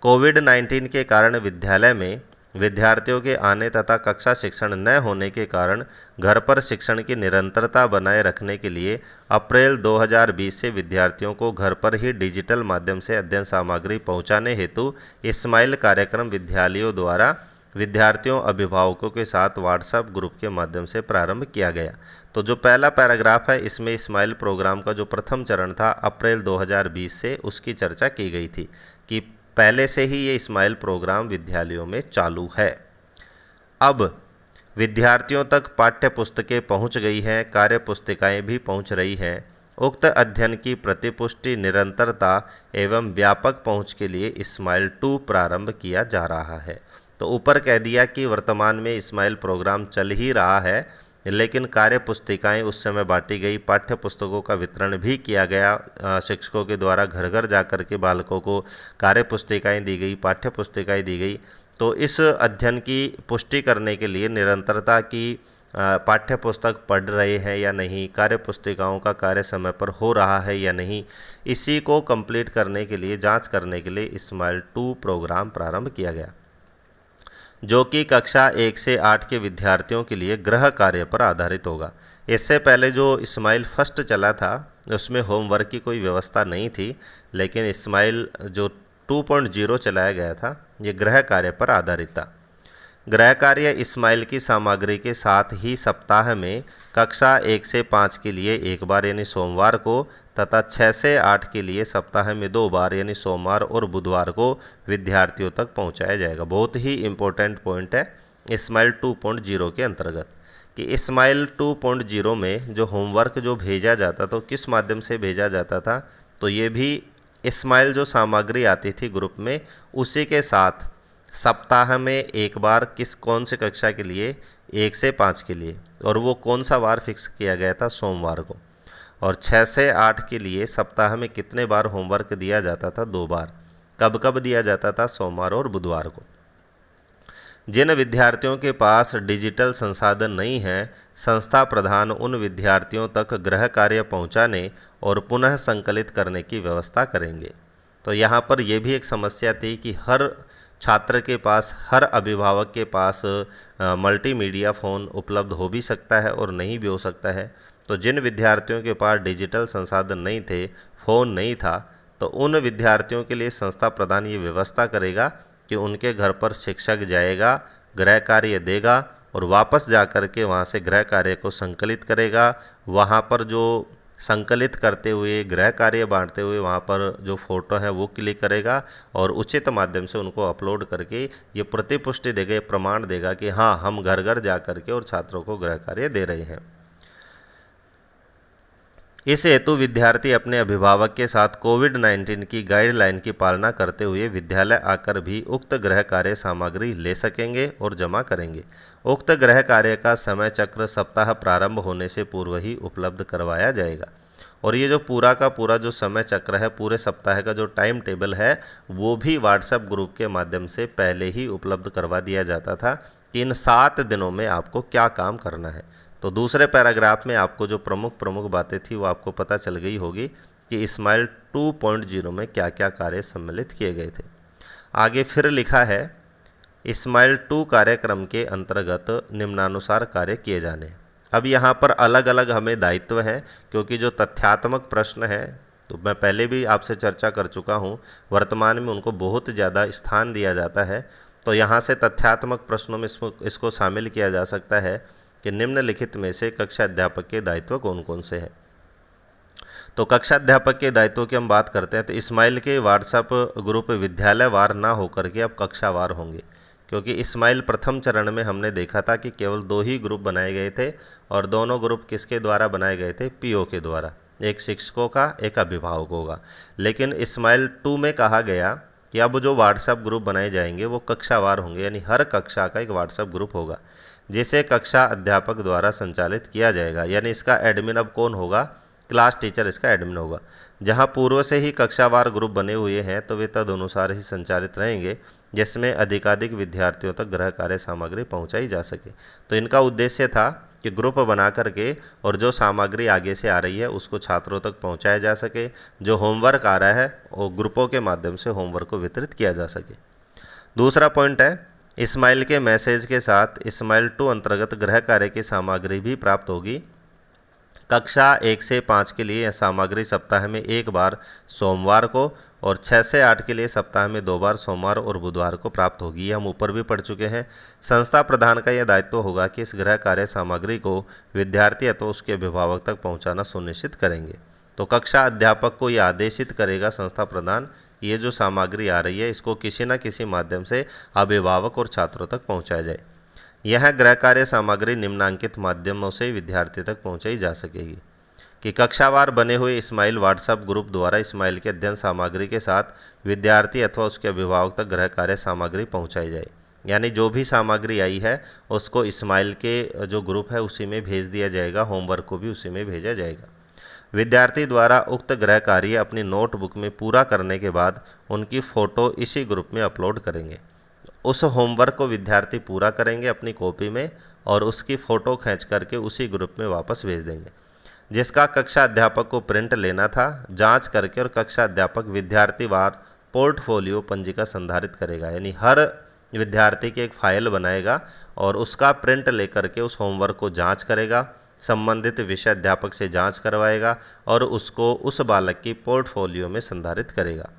कोविड-19 के कारण विद्यालय में विद्यार्थियों के आने तथा कक्षा शिक्षण न होने के कारण घर पर शिक्षण की निरंतरता बनाए रखने के लिए अप्रैल 2020 से विद्यार्थियों को घर पर ही डिजिटल माध्यम से अध्ययन सामग्री पहुंचाने हेतु इस्माइल कार्यक्रम विद्यालयों द्वारा विद्यार्थियों अभिभावकों के साथ व्हाट्सएप ग्रुप के माध्यम से प्रारंभ किया गया। तो जो पहला पैराग्राफ है इसमें इस्माइल प्रोग्राम का जो प्रथम चरण था अप्रैल 2020 से, उसकी चर्चा की गई थी कि पहले से ही ये इस्माइल प्रोग्राम विद्यालयों में चालू है। अब विद्यार्थियों तक पाठ्य पुस्तकें पहुंच गई हैं, कार्य पुस्तिकाएँ भी पहुंच रही हैं। उक्त अध्ययन की प्रतिपुष्टि, निरंतरता एवं व्यापक पहुंच के लिए इस्माइल 2 प्रारंभ किया जा रहा है। तो ऊपर कह दिया कि वर्तमान में इस्माइल प्रोग्राम चल ही रहा है, लेकिन कार्य पुस्तिकाएँ उस समय बांटी गई, पाठ्य पुस्तकों का वितरण भी किया गया, शिक्षकों के द्वारा घर घर जाकर के बालकों को कार्य पुस्तिकाएँ दी गई, पाठ्य पुस्तिकाएँ दी गई। तो इस अध्ययन की पुष्टि करने के लिए निरंतरता की पाठ्य पुस्तक पढ़ रहे हैं या नहीं, कार्य पुस्तिकाओं का कार्य समय पर हो रहा है या नहीं, इसी को कंप्लीट करने के लिए, जांच करने के लिए इस्माइल 2 प्रोग्राम प्रारंभ किया गया, जो कि कक्षा 1 से 8 के विद्यार्थियों के लिए गृह कार्य पर आधारित होगा। इससे पहले जो इस्माइल फर्स्ट चला था उसमें होमवर्क की कोई व्यवस्था नहीं थी, लेकिन इस्माइल जो 2.0 चलाया गया था ये गृह कार्य पर आधारित था। गृह कार्य इस्माइल की सामग्री के साथ ही सप्ताह में कक्षा 1 से 5 के लिए एक बार यानी सोमवार को तथा 6 से 8 के लिए सप्ताह में 2 बार यानी सोमवार और बुधवार को विद्यार्थियों तक पहुंचाया जाएगा। बहुत ही इम्पोर्टेंट पॉइंट है इस्माइल 2.0 के अंतर्गत कि इस्माइल 2.0 में जो होमवर्क जो भेजा जाता तो किस माध्यम से भेजा जाता था, तो ये भी इस्माइल जो सामग्री आती थी ग्रुप में उसी के साथ सप्ताह में एक बार कौन से कक्षा के लिए, 1 से 5 के लिए, और वो कौन सा वार फिक्स किया गया था, सोमवार को। और 6 से 8 के लिए सप्ताह में कितने बार होमवर्क दिया जाता था, 2 बार। कब कब दिया जाता था, सोमवार और बुधवार को। जिन विद्यार्थियों के पास डिजिटल संसाधन नहीं है, संस्था प्रधान उन विद्यार्थियों तक गृह कार्य पहुंचाने और पुनः संकलित करने की व्यवस्था करेंगे। तो यहाँ पर यह भी एक समस्या थी कि हर छात्र के पास, हर अभिभावक के पास मल्टीमीडिया फ़ोन उपलब्ध हो भी सकता है और नहीं भी हो सकता है। तो जिन विद्यार्थियों के पास डिजिटल संसाधन नहीं थे, फ़ोन नहीं था, तो उन विद्यार्थियों के लिए संस्था प्रधान ये व्यवस्था करेगा कि उनके घर पर शिक्षक जाएगा, गृह कार्य देगा और वापस जा कर के वहाँ से गृह कार्य को संकलित करेगा। वहाँ पर जो संकलित करते हुए, गृह कार्य बांटते हुए वहाँ पर जो फ़ोटो है वो क्लिक करेगा और उचित माध्यम से उनको अपलोड करके ये प्रतिपुष्टि देगा, ये प्रमाण देगा कि हाँ, हम घर घर जा कर के और छात्रों को गृह कार्य दे रहे हैं। इस हेतु विद्यार्थी अपने अभिभावक के साथ कोविड-19 की गाइडलाइन की पालना करते हुए विद्यालय आकर भी उक्त गृह कार्य सामग्री ले सकेंगे और जमा करेंगे। उक्त गृह कार्य का समय चक्र सप्ताह प्रारंभ होने से पूर्व ही उपलब्ध करवाया जाएगा। और ये जो पूरा का पूरा जो समय चक्र है, पूरे सप्ताह का जो टाइम टेबल है, वो भी व्हाट्सएप ग्रुप के माध्यम से पहले ही उपलब्ध करवा दिया जाता था कि इन 7 दिनों में आपको क्या काम करना है। तो दूसरे पैराग्राफ में आपको जो प्रमुख बातें थी वो आपको पता चल गई होगी कि स्माइल 2.0 में क्या क्या कार्य सम्मिलित किए गए थे। आगे फिर लिखा है, स्माइल 2 कार्यक्रम के अंतर्गत निम्नानुसार कार्य किए जाने। अब यहाँ पर अलग अलग हमें दायित्व हैं, क्योंकि जो तथ्यात्मक प्रश्न है तो मैं पहले भी आपसे चर्चा कर चुका हूँ, वर्तमान में उनको बहुत ज़्यादा स्थान दिया जाता है। तो यहाँ से तथ्यात्मक प्रश्नों में इसको शामिल किया जा सकता है कि निम्नलिखित में से कक्षा अध्यापक के दायित्व कौन कौन से हैं। तो कक्षा अध्यापक के दायित्व की हम बात करते हैं तो स्माइल के व्हाट्सएप ग्रुप विद्यालयवार ना होकर के अब कक्षावार होंगे, क्योंकि स्माइल प्रथम चरण में हमने देखा था कि केवल 2 ही ग्रुप बनाए गए थे और दोनों ग्रुप किसके द्वारा बनाए गए थे? पीओ के द्वारा, एक शिक्षकों का, एक अभिभावकों का। लेकिन स्माइल 2 में कहा गया कि अब जो व्हाट्सएप ग्रुप बनाए जाएंगे वो कक्षावार होंगे, यानी हर कक्षा का एक व्हाट्सएप ग्रुप होगा जिसे कक्षा अध्यापक द्वारा संचालित किया जाएगा। यानी इसका एडमिन अब कौन होगा? क्लास टीचर इसका एडमिन होगा। जहां पूर्व से ही कक्षावार ग्रुप बने हुए हैं तो वे तदनुसार ही संचालित रहेंगे, जिसमें अधिकाधिक विद्यार्थियों तक गृह कार्य सामग्री पहुंचाई जा सके। तो इनका उद्देश्य था कि ग्रुप बना करके और जो सामग्री आगे से आ रही है उसको छात्रों तक पहुंचाया जा सके, जो होमवर्क आ रहा है वो ग्रुपों के माध्यम से होमवर्क को वितरित किया जा सके। दूसरा पॉइंट है, स्माइल के मैसेज के साथ स्माइल 2 अंतर्गत गृह कार्य की सामग्री भी प्राप्त होगी। कक्षा 1 से 5 के लिए यह सामग्री सप्ताह में 1 बार सोमवार को और 6 से 8 के लिए सप्ताह में 2 बार सोमवार और बुधवार को प्राप्त होगी। ये हम ऊपर भी पढ़ चुके हैं। संस्था प्रधान का यह दायित्व होगा कि इस गृह कार्य सामग्री को विद्यार्थी अथवा उसके अभिभावक तक पहुंचाना सुनिश्चित करेंगे। तो कक्षा अध्यापक को यह आदेशित करेगा संस्था प्रधान, ये जो सामग्री आ रही है इसको किसी न किसी माध्यम से अभिभावक और छात्रों तक पहुंचाया जाए। यह गृह कार्य सामग्री निम्नांकित माध्यमों से विद्यार्थी तक पहुंचाई जा सकेगी कि कक्षावार बने हुए स्माइल व्हाट्सएप ग्रुप द्वारा स्माइल के अध्ययन सामग्री के साथ विद्यार्थी अथवा उसके अभिभावक तक गृह कार्य सामग्री पहुंचाई जाए। यानी जो भी सामग्री आई है उसको स्माइल के जो ग्रुप है उसी में भेज दिया जाएगा, होमवर्क को भी उसी में भेजा जाएगा। विद्यार्थी द्वारा उक्त गृह कार्य अपनी नोटबुक में पूरा करने के बाद उनकी फ़ोटो इसी ग्रुप में अपलोड करेंगे। उस होमवर्क को विद्यार्थी पूरा करेंगे अपनी कॉपी में और उसकी फ़ोटो खींच करके उसी ग्रुप में वापस भेज देंगे, जिसका कक्षा अध्यापक को प्रिंट लेना था, जांच करके और कक्षा अध्यापक विद्यार्थीवार पोर्टफोलियो पंजिका संधारित करेगा। यानी हर विद्यार्थी की एक फ़ाइल बनाएगा और उसका प्रिंट लेकर के उस होमवर्क को जाँच करेगा, संबंधित विषय अध्यापक से जांच करवाएगा और उसको उस बालक की पोर्टफोलियो में संधारित करेगा।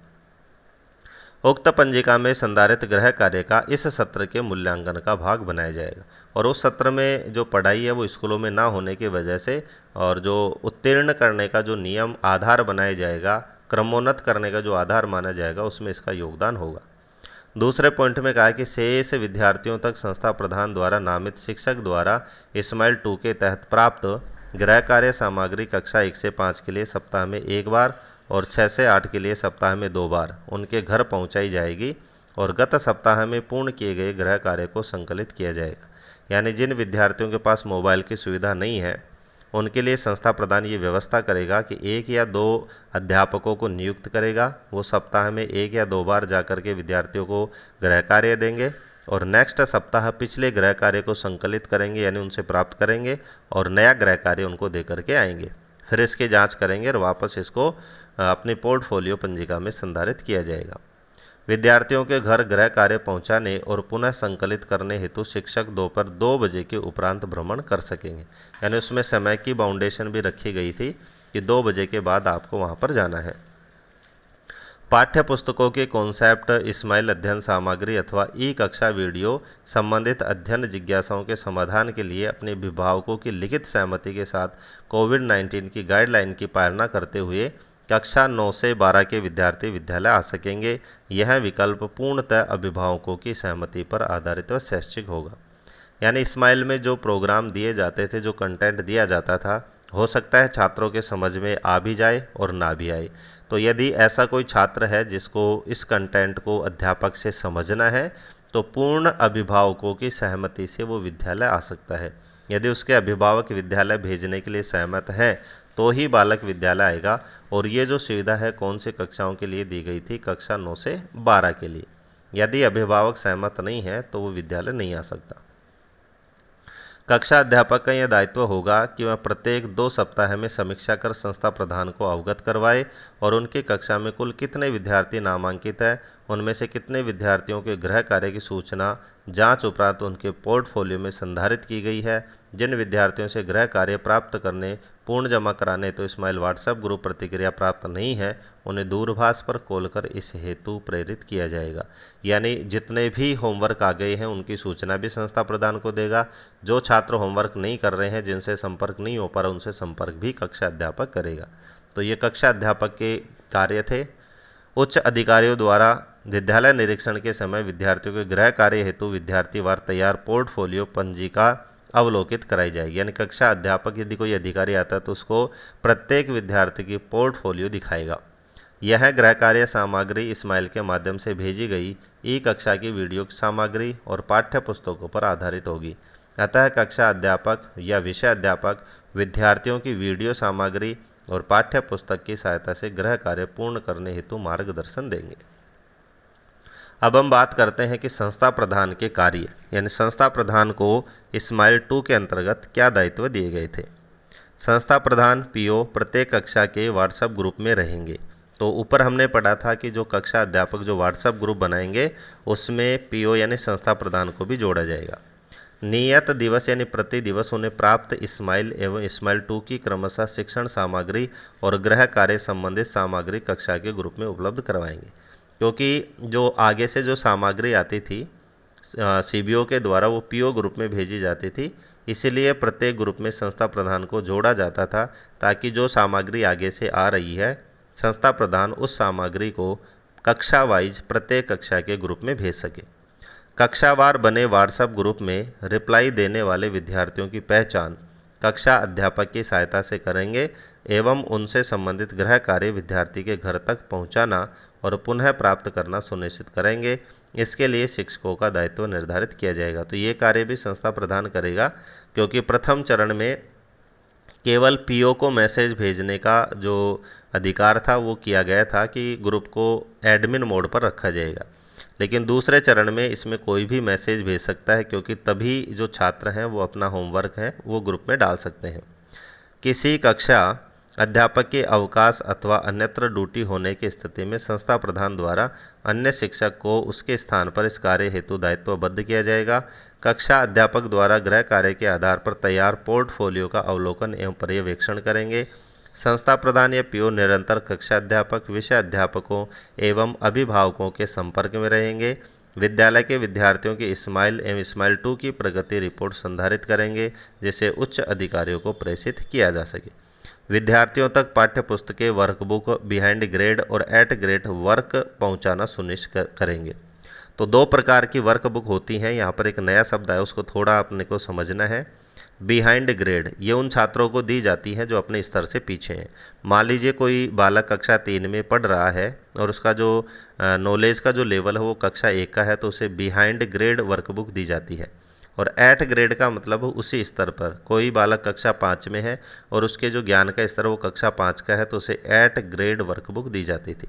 उक्त पंजिका में संधारित गृह कार्य का इस सत्र के मूल्यांकन का भाग बनाया जाएगा। और उस सत्र में जो पढ़ाई है वो स्कूलों में ना होने की वजह से और जो उत्तीर्ण करने का जो नियम आधार बनाया जाएगा, क्रमोन्नत करने का जो आधार माना जाएगा, उसमें इसका योगदान होगा। दूसरे पॉइंट में कहा कि शेष विद्यार्थियों तक संस्था प्रधान द्वारा नामित शिक्षक द्वारा स्माइल 2 के तहत प्राप्त गृह कार्य सामग्री कक्षा 1 से 5 के लिए सप्ताह में 1 बार और 6 से 8 के लिए सप्ताह में 2 बार उनके घर पहुंचाई जाएगी और गत सप्ताह में पूर्ण किए गए गृह कार्य को संकलित किया जाएगा। यानी जिन विद्यार्थियों के पास मोबाइल की सुविधा नहीं है उनके लिए संस्था प्रधान ये व्यवस्था करेगा कि 1 या 2 अध्यापकों को नियुक्त करेगा, वो सप्ताह में 1 या 2 बार जाकर के विद्यार्थियों को गृह कार्य देंगे और नेक्स्ट सप्ताह पिछले गृह कार्य को संकलित करेंगे, यानी उनसे प्राप्त करेंगे और नया गृह कार्य उनको दे करके आएंगे। फिर इसकी जांच करेंगे और वापस इसको अपनी पोर्टफोलियो पंजिका में संधारित किया जाएगा। विद्यार्थियों के घर गृह कार्य पहुंचाने और पुनः संकलित करने हेतु शिक्षक दोपहर 2 बजे के उपरांत भ्रमण कर सकेंगे, यानी उसमें समय की बाउंडेशन भी रखी गई थी कि 2 बजे के बाद आपको वहां पर जाना है। पाठ्य पुस्तकों के कॉन्सेप्ट, इस्माइल अध्ययन सामग्री अथवा ई कक्षा वीडियो संबंधित अध्ययन जिज्ञासाओं के समाधान के लिए अपने अभिभावकों की लिखित सहमति के साथ कोविड-19 की गाइडलाइन की पालना करते हुए कक्षा 9 से 12 के विद्यार्थी विद्यालय आ सकेंगे। यह विकल्प पूर्णतः अभिभावकों की सहमति पर आधारित व स्वैच्छिक होगा। यानी इस्माइल में जो प्रोग्राम दिए जाते थे, जो कंटेंट दिया जाता था, हो सकता है छात्रों के समझ में आ भी जाए और ना भी आए। तो यदि ऐसा कोई छात्र है जिसको इस कंटेंट को अध्यापक से समझना है, तो पूर्ण अभिभावकों की सहमति से वो विद्यालय आ सकता है। यदि उसके अभिभावक विद्यालय भेजने के लिए सहमत हैं तो ही बालक विद्यालय आएगा। और ये जो सुविधा है कौन सी कक्षाओं के लिए दी गई थी? कक्षा 9 से 12 के लिए। यदि अभिभावक सहमत नहीं है तो वो विद्यालय नहीं आ सकता। कक्षा अध्यापक का यह दायित्व होगा कि वह प्रत्येक 2 सप्ताह में समीक्षा कर संस्था प्रधान को अवगत करवाए और उनकी कक्षा में कुल कितने विद्यार्थी नामांकित है, उनमें से कितने विद्यार्थियों के गृह कार्य की सूचना जांच उपरांत उनके पोर्टफोलियो में संधारित की गई है। जिन विद्यार्थियों से गृह कार्य प्राप्त करने, पूर्ण जमा कराने तो इस्माइल व्हाट्सएप ग्रुप प्रतिक्रिया प्राप्त नहीं है, उन्हें दूरभाष पर कॉल कर इस हेतु प्रेरित किया जाएगा। यानी जितने भी होमवर्क आ गए हैं उनकी सूचना भी संस्था प्रधान को देगा। जो छात्र होमवर्क नहीं कर रहे हैं, जिनसे संपर्क नहीं हो पा रहा, उनसे संपर्क भी कक्षा अध्यापक करेगा। तो ये कक्षा अध्यापक के कार्य थे। उच्च अधिकारियों द्वारा विद्यालय निरीक्षण के समय विद्यार्थियों के गृह कार्य हेतु विद्यार्थीवार तैयार पोर्टफोलियो पंजिका अवलोकित कराई जाएगी। यानी कक्षा अध्यापक यदि कोई अधिकारी आता है तो उसको प्रत्येक विद्यार्थी की पोर्टफोलियो दिखाएगा। यह गृह कार्य सामग्री इस्माइल के माध्यम से भेजी गई ई कक्षा की वीडियो सामग्री और पाठ्य पुस्तकों पर आधारित होगी। अतः कक्षा अध्यापक या विषय अध्यापक विद्यार्थियों की वीडियो सामग्री और पाठ्य पुस्तक की सहायता से गृह कार्य पूर्ण करने हेतु मार्गदर्शन देंगे। अब हम बात करते हैं कि संस्था प्रधान के कार्य, यानी संस्था प्रधान को इस्माइल 2 के अंतर्गत क्या दायित्व दिए गए थे। संस्था प्रधान पीओ प्रत्येक कक्षा के व्हाट्सएप ग्रुप में रहेंगे। तो ऊपर हमने पढ़ा था कि जो कक्षा अध्यापक जो व्हाट्सएप ग्रुप बनाएंगे उसमें पीओ यानी संस्था प्रधान को भी जोड़ा जाएगा। नियत दिवस यानी प्रति दिवस उन्हें प्राप्त इस्माइल एवं इस्माइल 2 की क्रमशः शिक्षण सामग्री और गृह कार्य संबंधित सामग्री कक्षा के ग्रुप में उपलब्ध करवाएंगे। क्योंकि जो आगे से जो सामग्री आती थी सीबीओ के द्वारा वो पीओ ग्रुप में भेजी जाती थी, इसीलिए प्रत्येक ग्रुप में संस्था प्रधान को जोड़ा जाता था ताकि जो सामग्री आगे से आ रही है संस्था प्रधान उस सामग्री को कक्षा वाइज प्रत्येक कक्षा के ग्रुप में भेज सके। कक्षावार बने व्हाट्सएप ग्रुप में रिप्लाई देने वाले विद्यार्थियों की पहचान कक्षा अध्यापक की सहायता से करेंगे एवं उनसे संबंधित गृह कार्य विद्यार्थी के घर तक पहुंचाना और पुनः प्राप्त करना सुनिश्चित करेंगे। इसके लिए शिक्षकों का दायित्व निर्धारित किया जाएगा। तो ये कार्य भी संस्था प्रधान करेगा, क्योंकि प्रथम चरण में केवल पीओ को मैसेज भेजने का जो अधिकार था वो किया गया था कि ग्रुप को एडमिन मोड पर रखा जाएगा। लेकिन दूसरे चरण में इसमें कोई भी मैसेज भेज सकता है, क्योंकि तभी जो छात्र हैं वो अपना होमवर्क है वो ग्रुप में डाल सकते हैं। किसी कक्षा अध्यापक के अवकाश अथवा अन्यत्र ड्यूटी होने की स्थिति में संस्था प्रधान द्वारा अन्य शिक्षक को उसके स्थान पर इस कार्य हेतु दायित्वबद्ध किया जाएगा। कक्षा अध्यापक द्वारा गृह कार्य के आधार पर तैयार पोर्टफोलियो का अवलोकन एवं पर्यवेक्षण करेंगे। संस्था प्रधान या पीओ निरंतर कक्षा अध्यापक, विषय अध्यापकों एवं अभिभावकों के संपर्क में रहेंगे। विद्यालय के विद्यार्थियों की इस्माइल एवं इस्माइल 2 की प्रगति रिपोर्ट संधारित करेंगे, जिसे उच्च अधिकारियों को प्रेषित किया जा सके। विद्यार्थियों तक पाठ्य पुस्तकें, वर्कबुक, बिहाइंड ग्रेड और एट ग्रेड वर्क पहुंचाना सुनिश्चित करेंगे। तो 2 प्रकार की वर्कबुक होती हैं। यहाँ पर एक नया शब्द है, उसको थोड़ा अपने को समझना है। बिहाइंड ग्रेड ये उन छात्रों को दी जाती हैं जो अपने स्तर से पीछे हैं। मान लीजिए कोई बालक कक्षा 3 में पढ़ रहा है और उसका जो नॉलेज का जो लेवल है वो कक्षा 1 का है, तो उसे बिहाइंड ग्रेड वर्कबुक दी जाती है। और एट ग्रेड का मतलब उसी स्तर पर, कोई बालक कक्षा 5 में है और उसके जो ज्ञान का स्तर वो कक्षा 5 का है, तो उसे एट ग्रेड वर्कबुक दी जाती थी।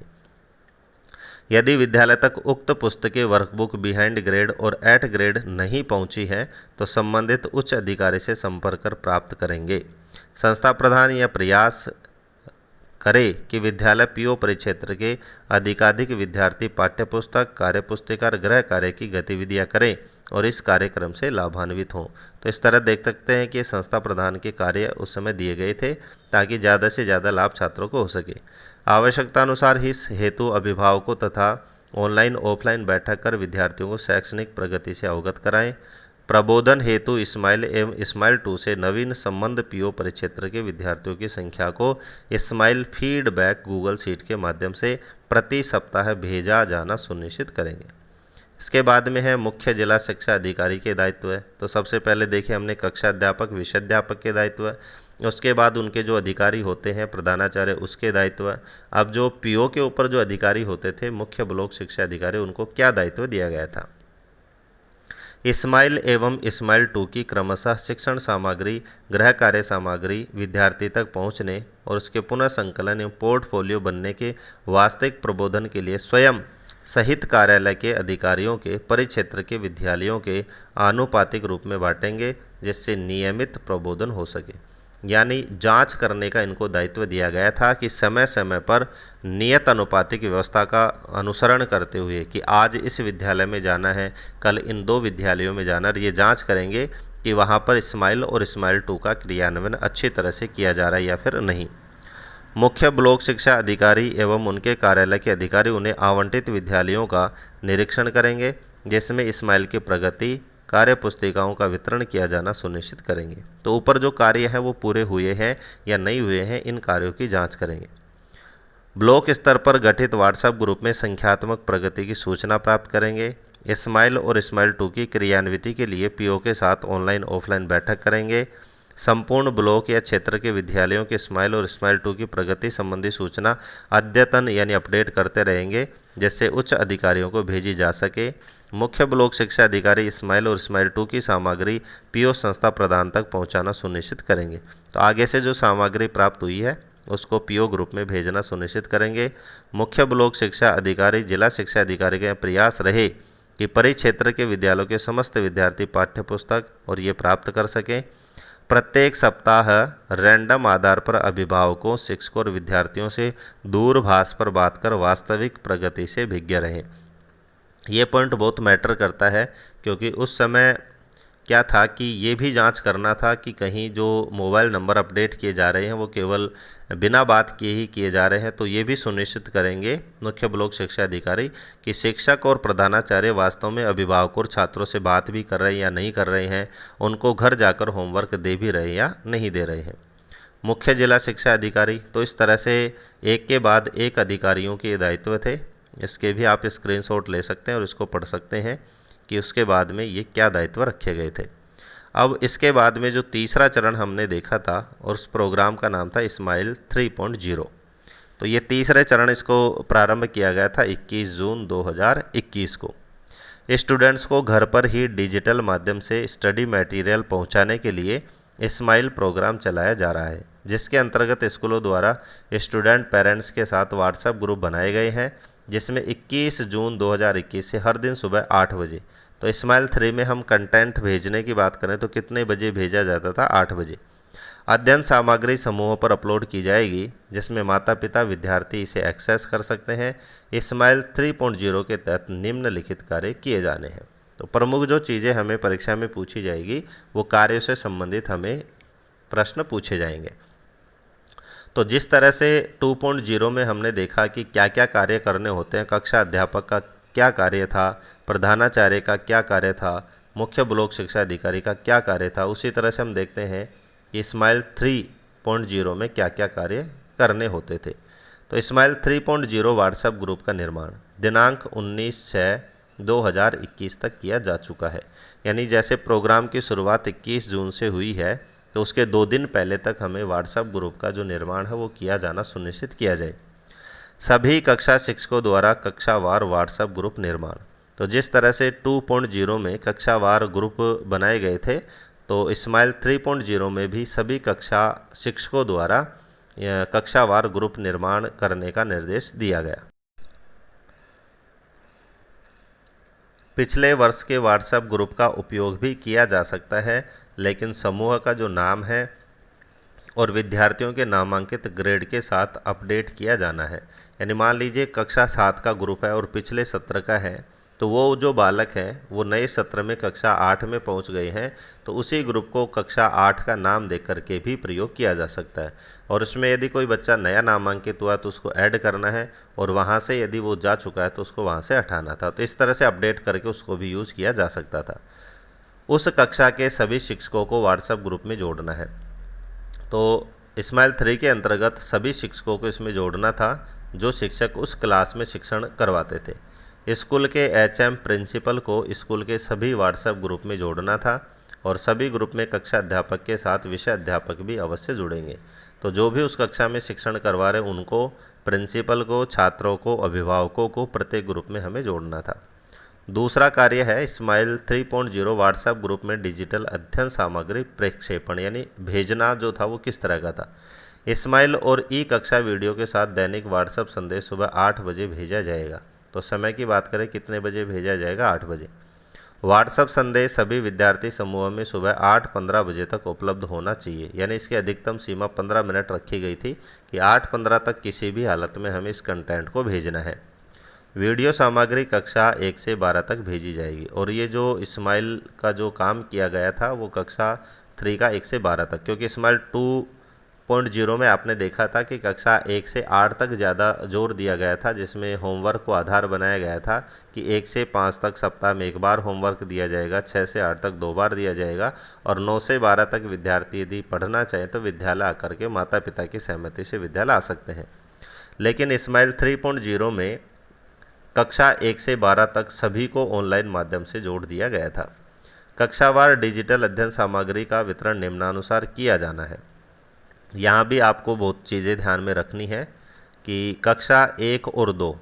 यदि विद्यालय तक उक्त पुस्तकें वर्कबुक बिहाइंड ग्रेड और एट ग्रेड नहीं पहुंची हैं तो संबंधित उच्च अधिकारी से संपर्क कर प्राप्त करेंगे। संस्था प्रधान यह प्रयास करे कि विद्यालय पीओ परिक्षेत्र के अधिकाधिक विद्यार्थी पाठ्यपुस्तक, कार्यपुस्तिका और गृह कार्य की गतिविधियां करें और इस कार्यक्रम से लाभान्वित हों। तो इस तरह देख सकते हैं कि संस्था प्रधान के कार्य उस समय दिए गए थे ताकि ज़्यादा से ज़्यादा लाभ छात्रों को हो सके। आवश्यकता अनुसार इस हेतु अभिभावकों तथा ऑनलाइन ऑफलाइन बैठक कर विद्यार्थियों को शैक्षणिक प्रगति से अवगत कराएं। प्रबोधन हेतु इस्माइल एवं इस्माइल 2 से नवीन संबंध पीओ परिक्षेत्र के विद्यार्थियों की संख्या को इस्माइल फीडबैक गूगल शीट के माध्यम से प्रति सप्ताह भेजा जाना सुनिश्चित करेंगे। इसके बाद में है मुख्य जिला शिक्षा अधिकारी के दायित्व है। तो सबसे पहले देखिए हमने कक्षा अध्यापक, विषयाध्यापक के दायित्व है, उसके बाद उनके जो अधिकारी होते हैं प्रधानाचार्य उसके दायित्व है। अब जो पीओ के ऊपर जो अधिकारी होते थे मुख्य ब्लॉक शिक्षा अधिकारी, उनको क्या दायित्व दिया गया था। इस्माइल एवं इस्माइल 2 की क्रमशः शिक्षण सामग्री, गृह कार्य सामग्री विद्यार्थी तक पहुंचने और उसके पुनः संकलन एवं पोर्टफोलियो बनने के वास्तविक प्रबोधन के लिए स्वयं सहित कार्यालय के अधिकारियों के परिक्षेत्र के विद्यालयों के आनुपातिक रूप में बांटेंगे जिससे नियमित प्रबोधन हो सके। यानी जांच करने का इनको दायित्व दिया गया था कि समय समय पर नियत अनुपातिक व्यवस्था का अनुसरण करते हुए कि आज इस विद्यालय में जाना है, कल इन 2 विद्यालयों में जाना, ये जांच करेंगे कि वहाँ पर इस्माइल और इस्माइल 2 का क्रियान्वयन अच्छी तरह से किया जा रहा है या फिर नहीं। मुख्य ब्लॉक शिक्षा अधिकारी एवं उनके कार्यालय के अधिकारी उन्हें आवंटित विद्यालयों का निरीक्षण करेंगे जिसमें इस्माइल की प्रगति, कार्य पुस्तिकाओं का वितरण किया जाना सुनिश्चित करेंगे। तो ऊपर जो कार्य हैं वो पूरे हुए हैं या नहीं हुए हैं, इन कार्यों की जांच करेंगे। ब्लॉक स्तर पर गठित व्हाट्सएप ग्रुप में संख्यात्मक प्रगति की सूचना प्राप्त करेंगे। इस्माइल और इस्माइल 2 की क्रियान्विति के लिए पीओ के साथ ऑनलाइन ऑफलाइन बैठक करेंगे। संपूर्ण ब्लॉक या क्षेत्र के विद्यालयों के इस्माइल और इस्माइल 2 की प्रगति संबंधी सूचना अद्यतन यानी अपडेट करते रहेंगे जिससे उच्च अधिकारियों को भेजी जा सके। मुख्य ब्लॉक शिक्षा अधिकारी इस्माइल और इस्माइल 2 की सामग्री पीओ संस्था प्रधान तक पहुंचाना सुनिश्चित करेंगे। तो आगे से जो सामग्री प्राप्त हुई है उसको पीओ ग्रुप में भेजना सुनिश्चित करेंगे। मुख्य ब्लॉक शिक्षा अधिकारी, जिला शिक्षा अधिकारी का प्रयास रहे कि परिक्षेत्र के विद्यालयों के समस्त विद्यार्थी पाठ्यपुस्तक और ये प्राप्त कर सकें। प्रत्येक सप्ताह रैंडम आधार पर अभिभावकों, शिक्षकों और विद्यार्थियों से दूरभाष पर बात कर वास्तविक प्रगति से विज्ञ रहें। ये पॉइंट बहुत मैटर करता है क्योंकि उस समय क्या था कि ये भी जांच करना था कि कहीं जो मोबाइल नंबर अपडेट किए जा रहे हैं वो केवल बिना बात किए ही किए जा रहे हैं। तो ये भी सुनिश्चित करेंगे मुख्य ब्लॉक शिक्षा अधिकारी कि शिक्षक और प्रधानाचार्य वास्तव में अभिभावकों और छात्रों से बात भी कर रहे हैं या नहीं कर रहे हैं, उनको घर जाकर होमवर्क दे भी रहे हैं या नहीं दे रहे हैं। मुख्य जिला शिक्षा अधिकारी, तो इस तरह से एक के बाद एक अधिकारियों के दायित्व थे। इसके भी आप स्क्रीनशॉट ले सकते हैं और इसको पढ़ सकते हैं कि उसके बाद में ये क्या दायित्व रखे गए थे। अब इसके बाद में जो तीसरा चरण हमने देखा था और उस प्रोग्राम का नाम था इस्माइल 3.0। तो ये तीसरे चरण इसको प्रारंभ किया गया था 21 जून 2021 को। स्टूडेंट्स को घर पर ही डिजिटल माध्यम से स्टडी मटेरियल पहुंचाने के लिए इस्माइल प्रोग्राम चलाया जा रहा है जिसके अंतर्गत स्कूलों द्वारा स्टूडेंट पेरेंट्स के साथ व्हाट्सएप ग्रुप बनाए गए हैं जिसमें 21 जून 2021 से हर दिन सुबह 8 बजे। तो इस्माइल 3 में हम कंटेंट भेजने की बात करें तो कितने बजे भेजा जाता था, 8 बजे। अध्ययन सामग्री समूहों पर अपलोड की जाएगी जिसमें माता पिता विद्यार्थी इसे एक्सेस कर सकते हैं। इस्माइल 3.0 के तहत निम्नलिखित कार्य किए जाने हैं। तो प्रमुख जो चीज़ें हमें परीक्षा में पूछी जाएगी वो कार्यों से संबंधित हमें प्रश्न पूछे जाएंगे। तो जिस तरह से 2.0 में हमने देखा कि क्या क्या कार्य करने होते हैं, कक्षा अध्यापक का क्या कार्य था, प्रधानाचार्य का क्या कार्य था, मुख्य ब्लॉक शिक्षा अधिकारी का क्या कार्य था, उसी तरह से हम देखते हैं कि इस्माइल 3.0 में क्या क्या कार्य करने होते थे। तो इस्माइल 3.0 व्हाट्सएप ग्रुप का निर्माण दिनांक 19/6/2021 तक किया जा चुका है। यानी जैसे प्रोग्राम की शुरुआत 21 जून से हुई है तो उसके 2 दिन पहले तक हमें व्हाट्सएप ग्रुप का जो निर्माण है वो किया जाना सुनिश्चित किया जाए। सभी कक्षा शिक्षकों द्वारा कक्षावार व्हाट्सएप ग्रुप निर्माण। तो जिस तरह से 2.0 में कक्षावार ग्रुप बनाए गए थे तो इस्माइल 3.0 में भी सभी कक्षा शिक्षकों द्वारा कक्षावार ग्रुप निर्माण करने का निर्देश दिया गया। पिछले वर्ष के व्हाट्सएप ग्रुप का उपयोग भी किया जा सकता है, लेकिन समूह का जो नाम है और विद्यार्थियों के नामांकित ग्रेड के साथ अपडेट किया जाना है। यानी मान लीजिए कक्षा 7 का ग्रुप है और पिछले सत्र का है, तो वो जो बालक हैं वो नए सत्र में कक्षा 8 में पहुंच गए हैं, तो उसी ग्रुप को कक्षा 8 का नाम दे करके भी प्रयोग किया जा सकता है। और उसमें यदि कोई बच्चा नया नामांकित हुआ तो उसको ऐड करना है, और वहाँ से यदि वो जा चुका है तो उसको वहाँ से हटाना था। तो इस तरह से अपडेट करके उसको भी यूज़ किया जा सकता था। उस कक्षा के सभी शिक्षकों को व्हाट्सएप ग्रुप में जोड़ना है। तो स्माइल 3 के अंतर्गत सभी शिक्षकों को इसमें जोड़ना था जो शिक्षक उस क्लास में शिक्षण करवाते थे। स्कूल के एचएम प्रिंसिपल को स्कूल के सभी व्हाट्सएप ग्रुप में जोड़ना था, और सभी ग्रुप में कक्षा अध्यापक के साथ विषय अध्यापक भी अवश्य जुड़ेंगे। तो जो भी उस कक्षा में शिक्षण करवा रहे उनको, प्रिंसिपल को, छात्रों को, अभिभावकों को प्रत्येक ग्रुप में हमें जोड़ना था। दूसरा कार्य है स्माइल 3.0 व्हाट्सएप ग्रुप में डिजिटल अध्ययन सामग्री प्रेक्षेपण, यानी भेजना जो था वो किस तरह का था। स्माइल और ई कक्षा वीडियो के साथ दैनिक व्हाट्सएप संदेश सुबह 8 बजे भेजा जाएगा। तो समय की बात करें कितने बजे भेजा जाएगा? 8 बजे। व्हाट्सएप संदेश सभी विद्यार्थी समूह में सुबह 8:15 बजे तक उपलब्ध होना चाहिए। यानी इसकी अधिकतम सीमा 15 मिनट रखी गई थी कि 8:15 तक किसी भी हालत में हमें इस कंटेंट को भेजना है। वीडियो सामग्री कक्षा 1 से 12 तक भेजी जाएगी, और ये जो स्माइल का जो काम किया गया था वो कक्षा 3 का 1 से 12 तक, क्योंकि स्माइल 2.0 में आपने देखा था कि कक्षा 1 से 8 तक ज़्यादा जोर दिया गया था, जिसमें होमवर्क को आधार बनाया गया था कि 1 से 5 तक सप्ताह में 1 बार होमवर्क दिया जाएगा, 6 से 8 तक 2 बार दिया जाएगा, और 9 से 12 तक विद्यार्थी यदि पढ़ना चाहें तो विद्यालय आकर के माता पिता की सहमति से विद्यालय आ सकते हैं। लेकिन स्माइल 3.0 में कक्षा 1 से 12 तक सभी को ऑनलाइन माध्यम से जोड़ दिया गया था। कक्षावार डिजिटल अध्ययन सामग्री का वितरण निम्नानुसार किया जाना है। यहाँ भी आपको बहुत चीज़ें ध्यान में रखनी है कि कक्षा 1 और 2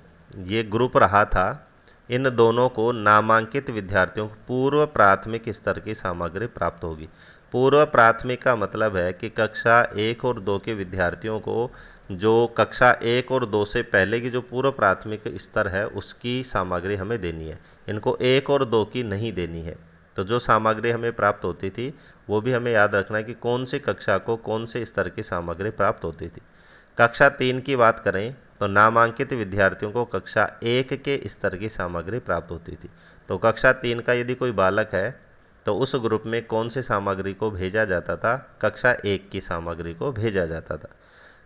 ये ग्रुप रहा था, इन दोनों को नामांकित विद्यार्थियों को पूर्व प्राथमिक स्तर की सामग्री प्राप्त होगी। पूर्व प्राथमिक का मतलब है कि कक्षा 1 और 2 के विद्यार्थियों को जो कक्षा 1 और 2 से पहले की जो पूर्व प्राथमिक स्तर है उसकी सामग्री हमें देनी है, इनको 1 और 2 की नहीं देनी है। तो जो सामग्री हमें प्राप्त होती थी वो भी हमें याद रखना है कि कौन सी कक्षा को कौन से स्तर की सामग्री प्राप्त होती थी। कक्षा 3 की बात करें तो नामांकित विद्यार्थियों को कक्षा 1 के स्तर की सामग्री प्राप्त होती थी। तो कक्षा 3 का यदि कोई बालक है तो उस ग्रुप में कौन सी सामग्री को भेजा जाता था? कक्षा 1 की सामग्री को भेजा जाता था।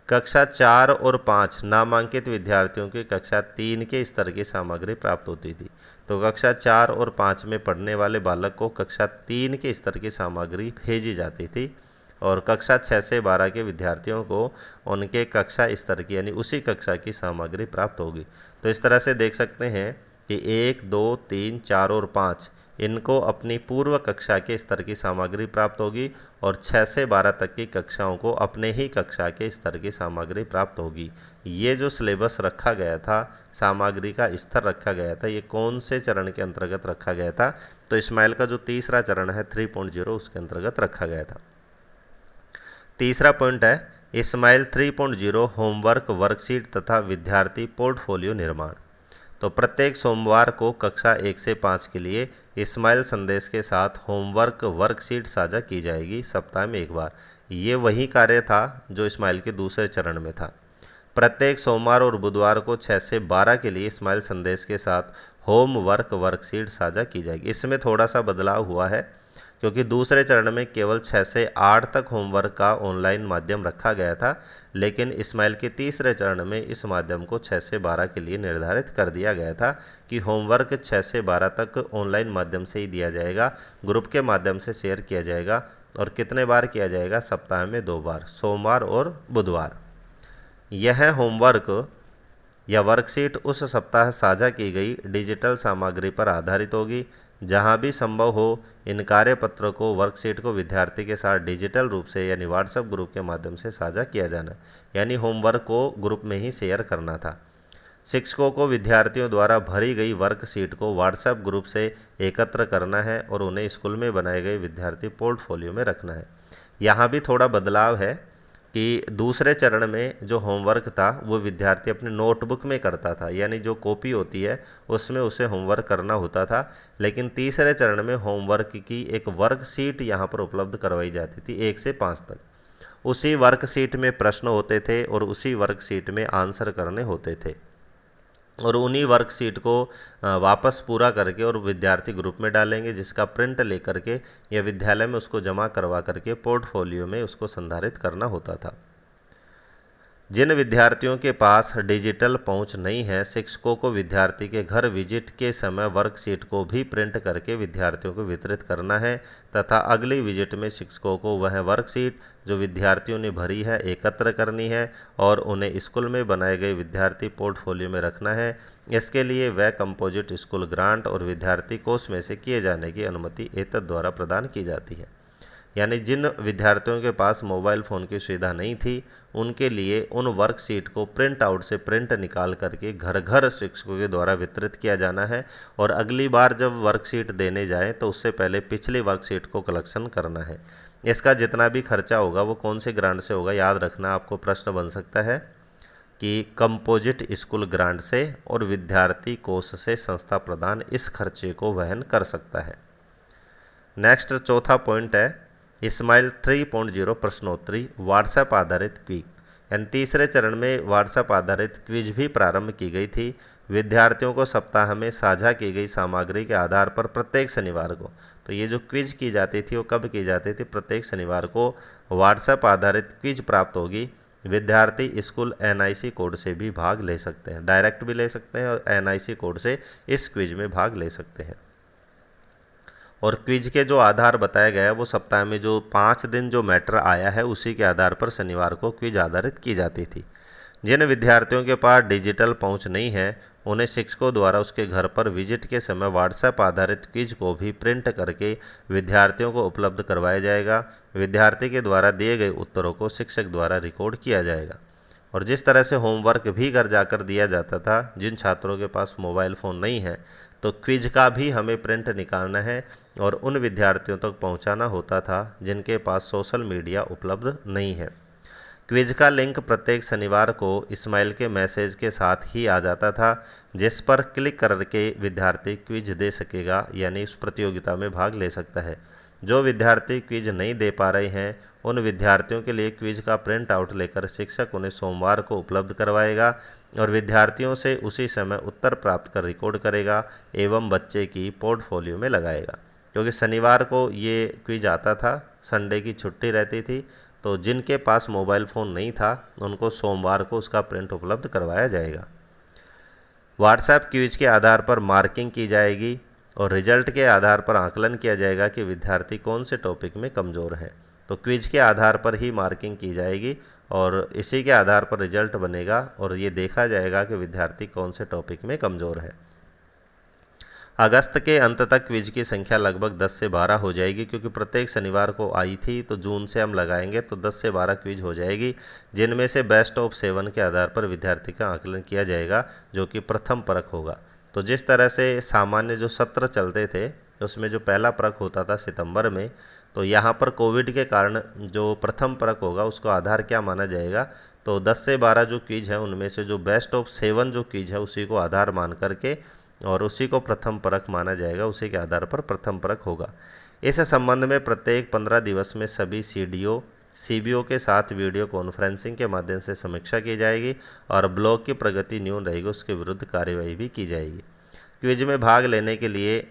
कक्षा 4 और 5 नामांकित विद्यार्थियों की कक्षा 3 के स्तर की सामग्री प्राप्त होती थी। तो कक्षा 4 और 5 में पढ़ने वाले बालक को कक्षा 3 के स्तर की सामग्री भेजी जाती थी, और कक्षा 6 से 12 के विद्यार्थियों को उनके कक्षा स्तर की यानी उसी कक्षा की सामग्री प्राप्त होगी। तो इस तरह से देख सकते हैं कि 1, 2, 3, 4 और 5 इनको अपनी पूर्व कक्षा के स्तर की सामग्री प्राप्त होगी, और 6 से 12 तक की कक्षाओं को अपने ही कक्षा के स्तर की सामग्री प्राप्त होगी। ये जो सिलेबस रखा गया था, सामग्री का स्तर रखा गया था, ये कौन से चरण के अंतर्गत रखा गया था? तो स्माइल का जो तीसरा चरण है 3.0 उसके अंतर्गत रखा गया था। तीसरा पॉइंट है स्माइल 3.0 होमवर्क, वर्कशीट तथा विद्यार्थी पोर्टफोलियो निर्माण। तो प्रत्येक सोमवार को कक्षा 1 से 5 के लिए स्माइल संदेश के साथ होमवर्क वर्कशीट साझा की जाएगी सप्ताह में 1 बार। ये वही कार्य था जो स्माइल के दूसरे चरण में था। प्रत्येक सोमवार और बुधवार को 6 से 12 के लिए स्माइल संदेश के साथ होमवर्क वर्कशीट साझा की जाएगी। इसमें थोड़ा सा बदलाव हुआ है क्योंकि दूसरे चरण में केवल 6 से 8 तक होमवर्क का ऑनलाइन माध्यम रखा गया था, लेकिन स्माइल के तीसरे चरण में इस माध्यम को 6 से 12 के लिए निर्धारित कर दिया गया था कि होमवर्क 6 से 12 तक ऑनलाइन माध्यम से ही दिया जाएगा, ग्रुप के माध्यम से शेयर किया जाएगा, और कितने बार किया जाएगा? सप्ताह में 2 बार, सोमवार और बुधवार। यह होमवर्क या वर्कशीट उस सप्ताह साझा की गई डिजिटल सामग्री पर आधारित होगी। जहां भी संभव हो इन कार्यपत्रों को, वर्कशीट को विद्यार्थी के साथ डिजिटल रूप से यानी व्हाट्सएप ग्रुप के माध्यम से साझा किया जाना, यानी होमवर्क को ग्रुप में ही शेयर करना था। शिक्षकों को विद्यार्थियों द्वारा भरी गई वर्कशीट को व्हाट्सएप ग्रुप से एकत्र करना है और उन्हें स्कूल में बनाए गए विद्यार्थी पोर्टफोलियो में रखना है। यहाँ भी थोड़ा बदलाव है। कि दूसरे चरण में जो होमवर्क था वो विद्यार्थी अपने नोटबुक में करता था, यानी जो कॉपी होती है उसमें उसे होमवर्क करना होता था। लेकिन तीसरे चरण में होमवर्क की एक वर्कशीट यहाँ पर उपलब्ध करवाई जाती थी 1 से 5 तक। उसी वर्कशीट में प्रश्न होते थे और उसी वर्कशीट में आंसर करने होते थे, और उन्हीं वर्कशीट को वापस पूरा करके और विद्यार्थी ग्रुप में डालेंगे, जिसका प्रिंट लेकर के या विद्यालय में उसको जमा करवा करके पोर्टफोलियो में उसको संधारित करना होता था। जिन विद्यार्थियों के पास डिजिटल पहुंच नहीं है, शिक्षकों को विद्यार्थी के घर विजिट के समय वर्कशीट को भी प्रिंट करके विद्यार्थियों को वितरित करना है तथा अगली विजिट में शिक्षकों को वह वर्कशीट जो विद्यार्थियों ने भरी है एकत्र करनी है और उन्हें स्कूल में बनाए गए विद्यार्थी पोर्टफोलियो में रखना है। इसके लिए वह कंपोजिट स्कूल ग्रांट और विद्यार्थी कोष में से किए जाने की अनुमति एतद द्वारा प्रदान की जाती है। यानी जिन विद्यार्थियों के पास मोबाइल फ़ोन की सुविधा नहीं थी, उनके लिए उन वर्कशीट को प्रिंट आउट से प्रिंट निकाल करके घर घर शिक्षकों के द्वारा वितरित किया जाना है, और अगली बार जब वर्कशीट देने जाएं तो उससे पहले पिछली वर्कशीट को कलेक्शन करना है। इसका जितना भी खर्चा होगा वो कौन से ग्रांट से होगा, याद रखना। आपको प्रश्न बन सकता है कि कंपोजिट स्कूल ग्रांट से और विद्यार्थी कोष से संस्था प्रदान इस खर्चे को वहन कर सकता है। नेक्स्ट चौथा पॉइंट है स्माइल 3.0 प्रश्नोत्तरी व्हाट्सएप आधारित क्विज। यानी तीसरे चरण में व्हाट्सएप आधारित क्विज भी प्रारंभ की गई थी। विद्यार्थियों को सप्ताह में साझा की गई सामग्री के आधार पर प्रत्येक शनिवार को, तो ये जो क्विज की जाती थी वो कब की जाती थी, प्रत्येक शनिवार को व्हाट्सएप आधारित क्विज प्राप्त होगी। विद्यार्थी स्कूल NIC कोड से भी भाग ले सकते हैं, डायरेक्ट भी ले सकते हैं और NIC कोड से इस क्विज में भाग ले सकते हैं। और क्विज के जो आधार बताया गया है वो सप्ताह में जो 5 दिन जो मैटर आया है उसी के आधार पर शनिवार को क्विज आधारित की जाती थी। जिन विद्यार्थियों के पास डिजिटल पहुंच नहीं है, उन्हें शिक्षकों द्वारा उसके घर पर विजिट के समय व्हाट्सएप आधारित क्विज को भी प्रिंट करके विद्यार्थियों को उपलब्ध करवाया जाएगा। विद्यार्थी के द्वारा दिए गए उत्तरों को शिक्षक द्वारा रिकॉर्ड किया जाएगा। और जिस तरह से होमवर्क भी घर जाकर दिया जाता था, जिन छात्रों के पास मोबाइल फ़ोन नहीं है, तो क्विज का भी हमें प्रिंट निकालना है और उन विद्यार्थियों तक पहुंचाना होता था जिनके पास सोशल मीडिया उपलब्ध नहीं है। क्विज का लिंक प्रत्येक शनिवार को इस्माइल के मैसेज के साथ ही आ जाता था, जिस पर क्लिक करके विद्यार्थी क्विज दे सकेगा, यानी उस प्रतियोगिता में भाग ले सकता है। जो विद्यार्थी क्विज नहीं दे पा रहे हैं, उन विद्यार्थियों के लिए क्विज का प्रिंट आउट लेकर शिक्षक उन्हें सोमवार को उपलब्ध करवाएगा और विद्यार्थियों से उसी समय उत्तर प्राप्त कर रिकॉर्ड करेगा एवं बच्चे की पोर्टफोलियो में लगाएगा। क्योंकि शनिवार को ये क्विज आता था, संडे की छुट्टी रहती थी, तो जिनके पास मोबाइल फ़ोन नहीं था उनको सोमवार को उसका प्रिंट उपलब्ध करवाया जाएगा। व्हाट्सएप क्विज के आधार पर मार्किंग की जाएगी और रिजल्ट के आधार पर आकलन किया जाएगा कि विद्यार्थी कौन से टॉपिक में कमज़ोर है। तो क्विज के आधार पर ही मार्किंग की जाएगी और इसी के आधार पर रिजल्ट बनेगा और ये देखा जाएगा कि विद्यार्थी कौन से टॉपिक में कमज़ोर है। अगस्त के अंत तक क्विज की संख्या लगभग 10 से 12 हो जाएगी, क्योंकि प्रत्येक शनिवार को आई थी, तो जून से हम लगाएंगे तो 10 से 12 क्विज हो जाएगी, जिनमें से बेस्ट ऑफ 7 के आधार पर विद्यार्थी का आकलन किया जाएगा, जो कि प्रथम परख होगा। तो जिस तरह से सामान्य जो सत्र चलते थे उसमें जो पहला परख होता था सितंबर में, तो यहाँ पर कोविड के कारण जो प्रथम परख होगा उसको आधार क्या माना जाएगा, तो 10 से 12 जो क्विज है उनमें से जो बेस्ट ऑफ 7 जो क्विज है उसी को आधार मान करके और उसी को प्रथम परख माना जाएगा, उसी के आधार पर प्रथम परख होगा। इस संबंध में प्रत्येक 15 दिवस में सभी CDO CBO के साथ वीडियो कॉन्फ्रेंसिंग के माध्यम से समीक्षा की जाएगी और ब्लॉक की प्रगति न्यून रहेगी उसके विरुद्ध कार्यवाही भी की जाएगी। क्विज में भाग लेने के लिए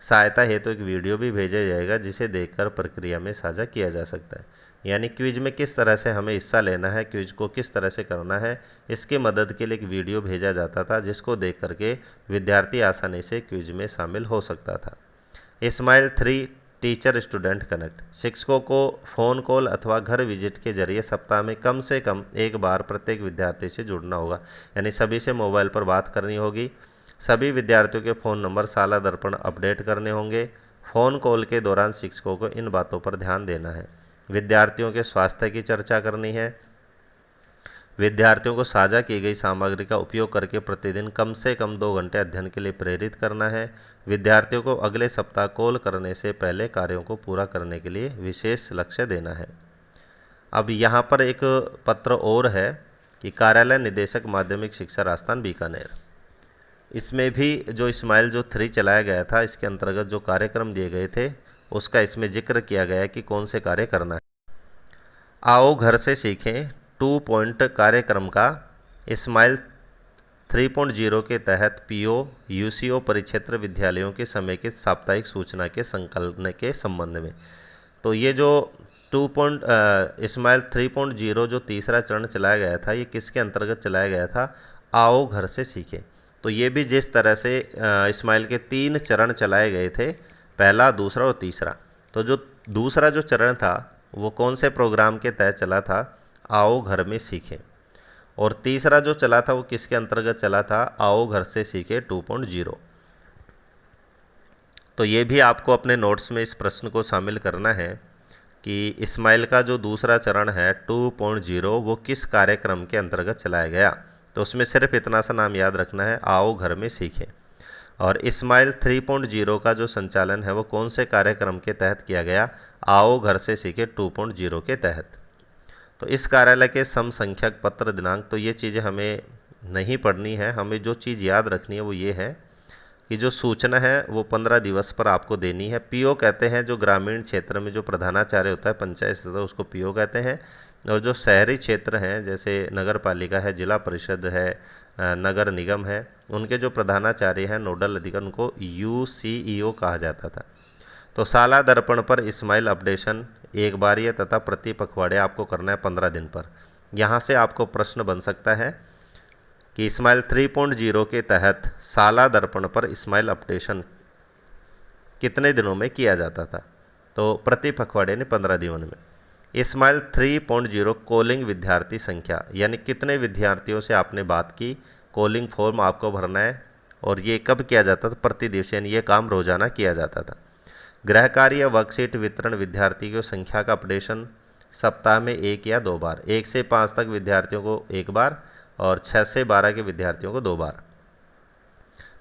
सहायता हेतु तो एक वीडियो भी भेजा जाएगा, जिसे देखकर प्रक्रिया में साझा किया जा सकता है। यानी क्विज में किस तरह से हमें हिस्सा लेना है, क्विज को किस तरह से करना है, इसकी मदद के लिए एक वीडियो भेजा जाता था, जिसको देख करके विद्यार्थी आसानी से क्विज में शामिल हो सकता था। इस्माइल 3 टीचर स्टूडेंट कनेक्ट। शिक्षकों को फ़ोन कॉल अथवा घर विजिट के जरिए सप्ताह में कम से कम एक बार प्रत्येक विद्यार्थी से जुड़ना होगा, यानी सभी से मोबाइल पर बात करनी होगी। सभी विद्यार्थियों के फ़ोन नंबर साला दर्पण अपडेट करने होंगे। फ़ोन कॉल के दौरान शिक्षकों को इन बातों पर ध्यान देना है। विद्यार्थियों के स्वास्थ्य की चर्चा करनी है। विद्यार्थियों को साझा की गई सामग्री का उपयोग करके प्रतिदिन कम से कम 2 घंटे अध्ययन के लिए प्रेरित करना है। विद्यार्थियों को अगले सप्ताह कॉल करने से पहले कार्यों को पूरा करने के लिए विशेष लक्ष्य देना है। अब यहाँ पर एक पत्र और है कि कार्यालय निदेशक माध्यमिक शिक्षा राजस्थान बीकानेर, इसमें भी जो स्माइल जो 3 चलाया गया था, इसके अंतर्गत जो कार्यक्रम दिए गए थे उसका इसमें जिक्र किया गया है कि कौन से कार्य करना है। आओ घर से सीखें 2 पॉइंट कार्यक्रम का स्माइल 3.0 के तहत पीओ यूसीओ परिक्षेत्र विद्यालयों के समेकित साप्ताहिक सूचना के संकलन के संबंध में। तो ये जो स्माइल 3.0 जो तीसरा चरण चलाया गया था, ये किसके अंतर्गत चलाया गया था? आओ घर से सीखें। तो ये भी जिस तरह से स्माइल के 3 चरण चलाए गए थे, पहला, दूसरा और तीसरा, तो जो दूसरा जो चरण था वो कौन से प्रोग्राम के तहत चला था? आओ घर में सीखें। और तीसरा जो चला था वो किसके अंतर्गत चला था? आओ घर से सीखें 2.0। तो ये भी आपको अपने नोट्स में इस प्रश्न को शामिल करना है कि स्माइल का जो दूसरा चरण है 2.0 वो किस कार्यक्रम के अंतर्गत चलाया गया। तो उसमें सिर्फ इतना सा नाम याद रखना है, आओ घर में सीखें। और स्माइल 3.0 का जो संचालन है वो कौन से कार्यक्रम के तहत किया गया? आओ घर से सीखें 2.0 के तहत। तो इस कार्यालय के समसंख्यक पत्र दिनांक, तो ये चीज़ें हमें नहीं पढ़नी है, हमें जो चीज़ याद रखनी है वो ये है कि जो सूचना है वो 15 दिवस पर आपको देनी है। पीओ कहते हैं जो ग्रामीण क्षेत्र में जो प्रधानाचार्य होता है पंचायत स्तर, उसको पीओ कहते हैं। और जो शहरी क्षेत्र हैं जैसे नगर पालिका है, जिला परिषद है, नगर निगम है, उनके जो प्रधानाचार्य हैं, नोडल अधिकारी, उनको यूसीईओ कहा जाता था। तो साला दर्पण पर स्माइल अपडेशन एक बारीय तथा प्रति पखवाड़े आपको करना है 15 दिन पर। यहाँ से आपको प्रश्न बन सकता है कि स्माइल 3.0 के तहत साला दर्पण पर स्माइल अपडेशन कितने दिनों में किया जाता था? तो प्रति पखवाड़े ने 15 दिनों में। स्माइल 3.0 कॉलिंग विद्यार्थी संख्या, यानी कितने विद्यार्थियों से आपने बात की, कॉलिंग फॉर्म आपको भरना है। और ये कब किया जाता था? प्रति दिवस, यानी ये काम रोजाना किया जाता था। गृह कार्य वर्कशीट वितरण विद्यार्थी की संख्या का अपडेशन सप्ताह में 1 या 2 बार, 1 से 5 तक विद्यार्थियों को 1 बार और 6 से 12 के विद्यार्थियों को 2 बार।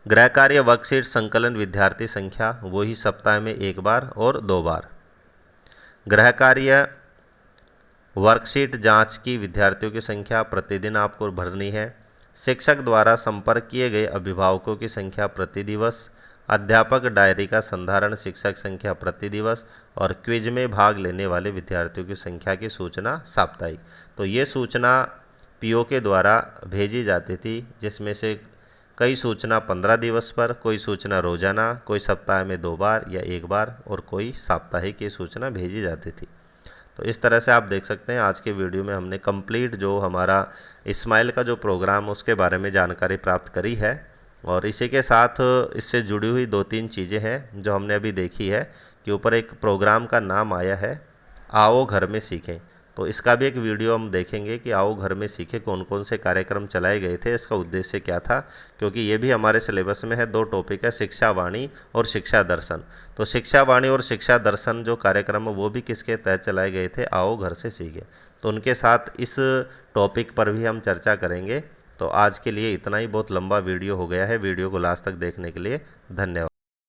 गृह कार्य वर्कशीट संकलन विद्यार्थी संख्या वही सप्ताह में 1 बार और 2 बार। गृह कार्य वर्कशीट जांच की विद्यार्थियों की संख्या प्रतिदिन आपको भरनी है। शिक्षक द्वारा संपर्क किए गए अभिभावकों की संख्या प्रति दिवस। अध्यापक डायरी का संधारण शिक्षक संख्या प्रति दिवस। और क्विज में भाग लेने वाले विद्यार्थियों की संख्या की सूचना साप्ताहिक। तो ये सूचना पीओ के द्वारा भेजी जाती थी, जिसमें से कई सूचना 15 दिवस पर, कोई सूचना रोजाना, कोई सप्ताह में 2 बार या 1 बार और कोई साप्ताहिक ये सूचना भेजी जाती थी। तो इस तरह से आप देख सकते हैं आज के वीडियो में हमने कंप्लीट जो हमारा स्माइल का जो प्रोग्राम उसके बारे में जानकारी प्राप्त करी है। और इसी के साथ इससे जुड़ी हुई 2-3 चीज़ें हैं जो हमने अभी देखी है कि ऊपर एक प्रोग्राम का नाम आया है आओ घर में सीखें। तो इसका भी एक वीडियो हम देखेंगे कि आओ घर में सीखें कौन कौन से कार्यक्रम चलाए गए थे, इसका उद्देश्य क्या था, क्योंकि ये भी हमारे सिलेबस में है। 2 टॉपिक है, शिक्षा वाणी और शिक्षा दर्शन। तो शिक्षा वाणी और शिक्षा दर्शन जो कार्यक्रम है वो भी किसके तहत चलाए गए थे? आओ घर से सीखें। तो उनके साथ इस टॉपिक पर भी हम चर्चा करेंगे। तो आज के लिए इतना ही, बहुत लंबा वीडियो हो गया है। वीडियो को लास्ट तक देखने के लिए धन्यवाद।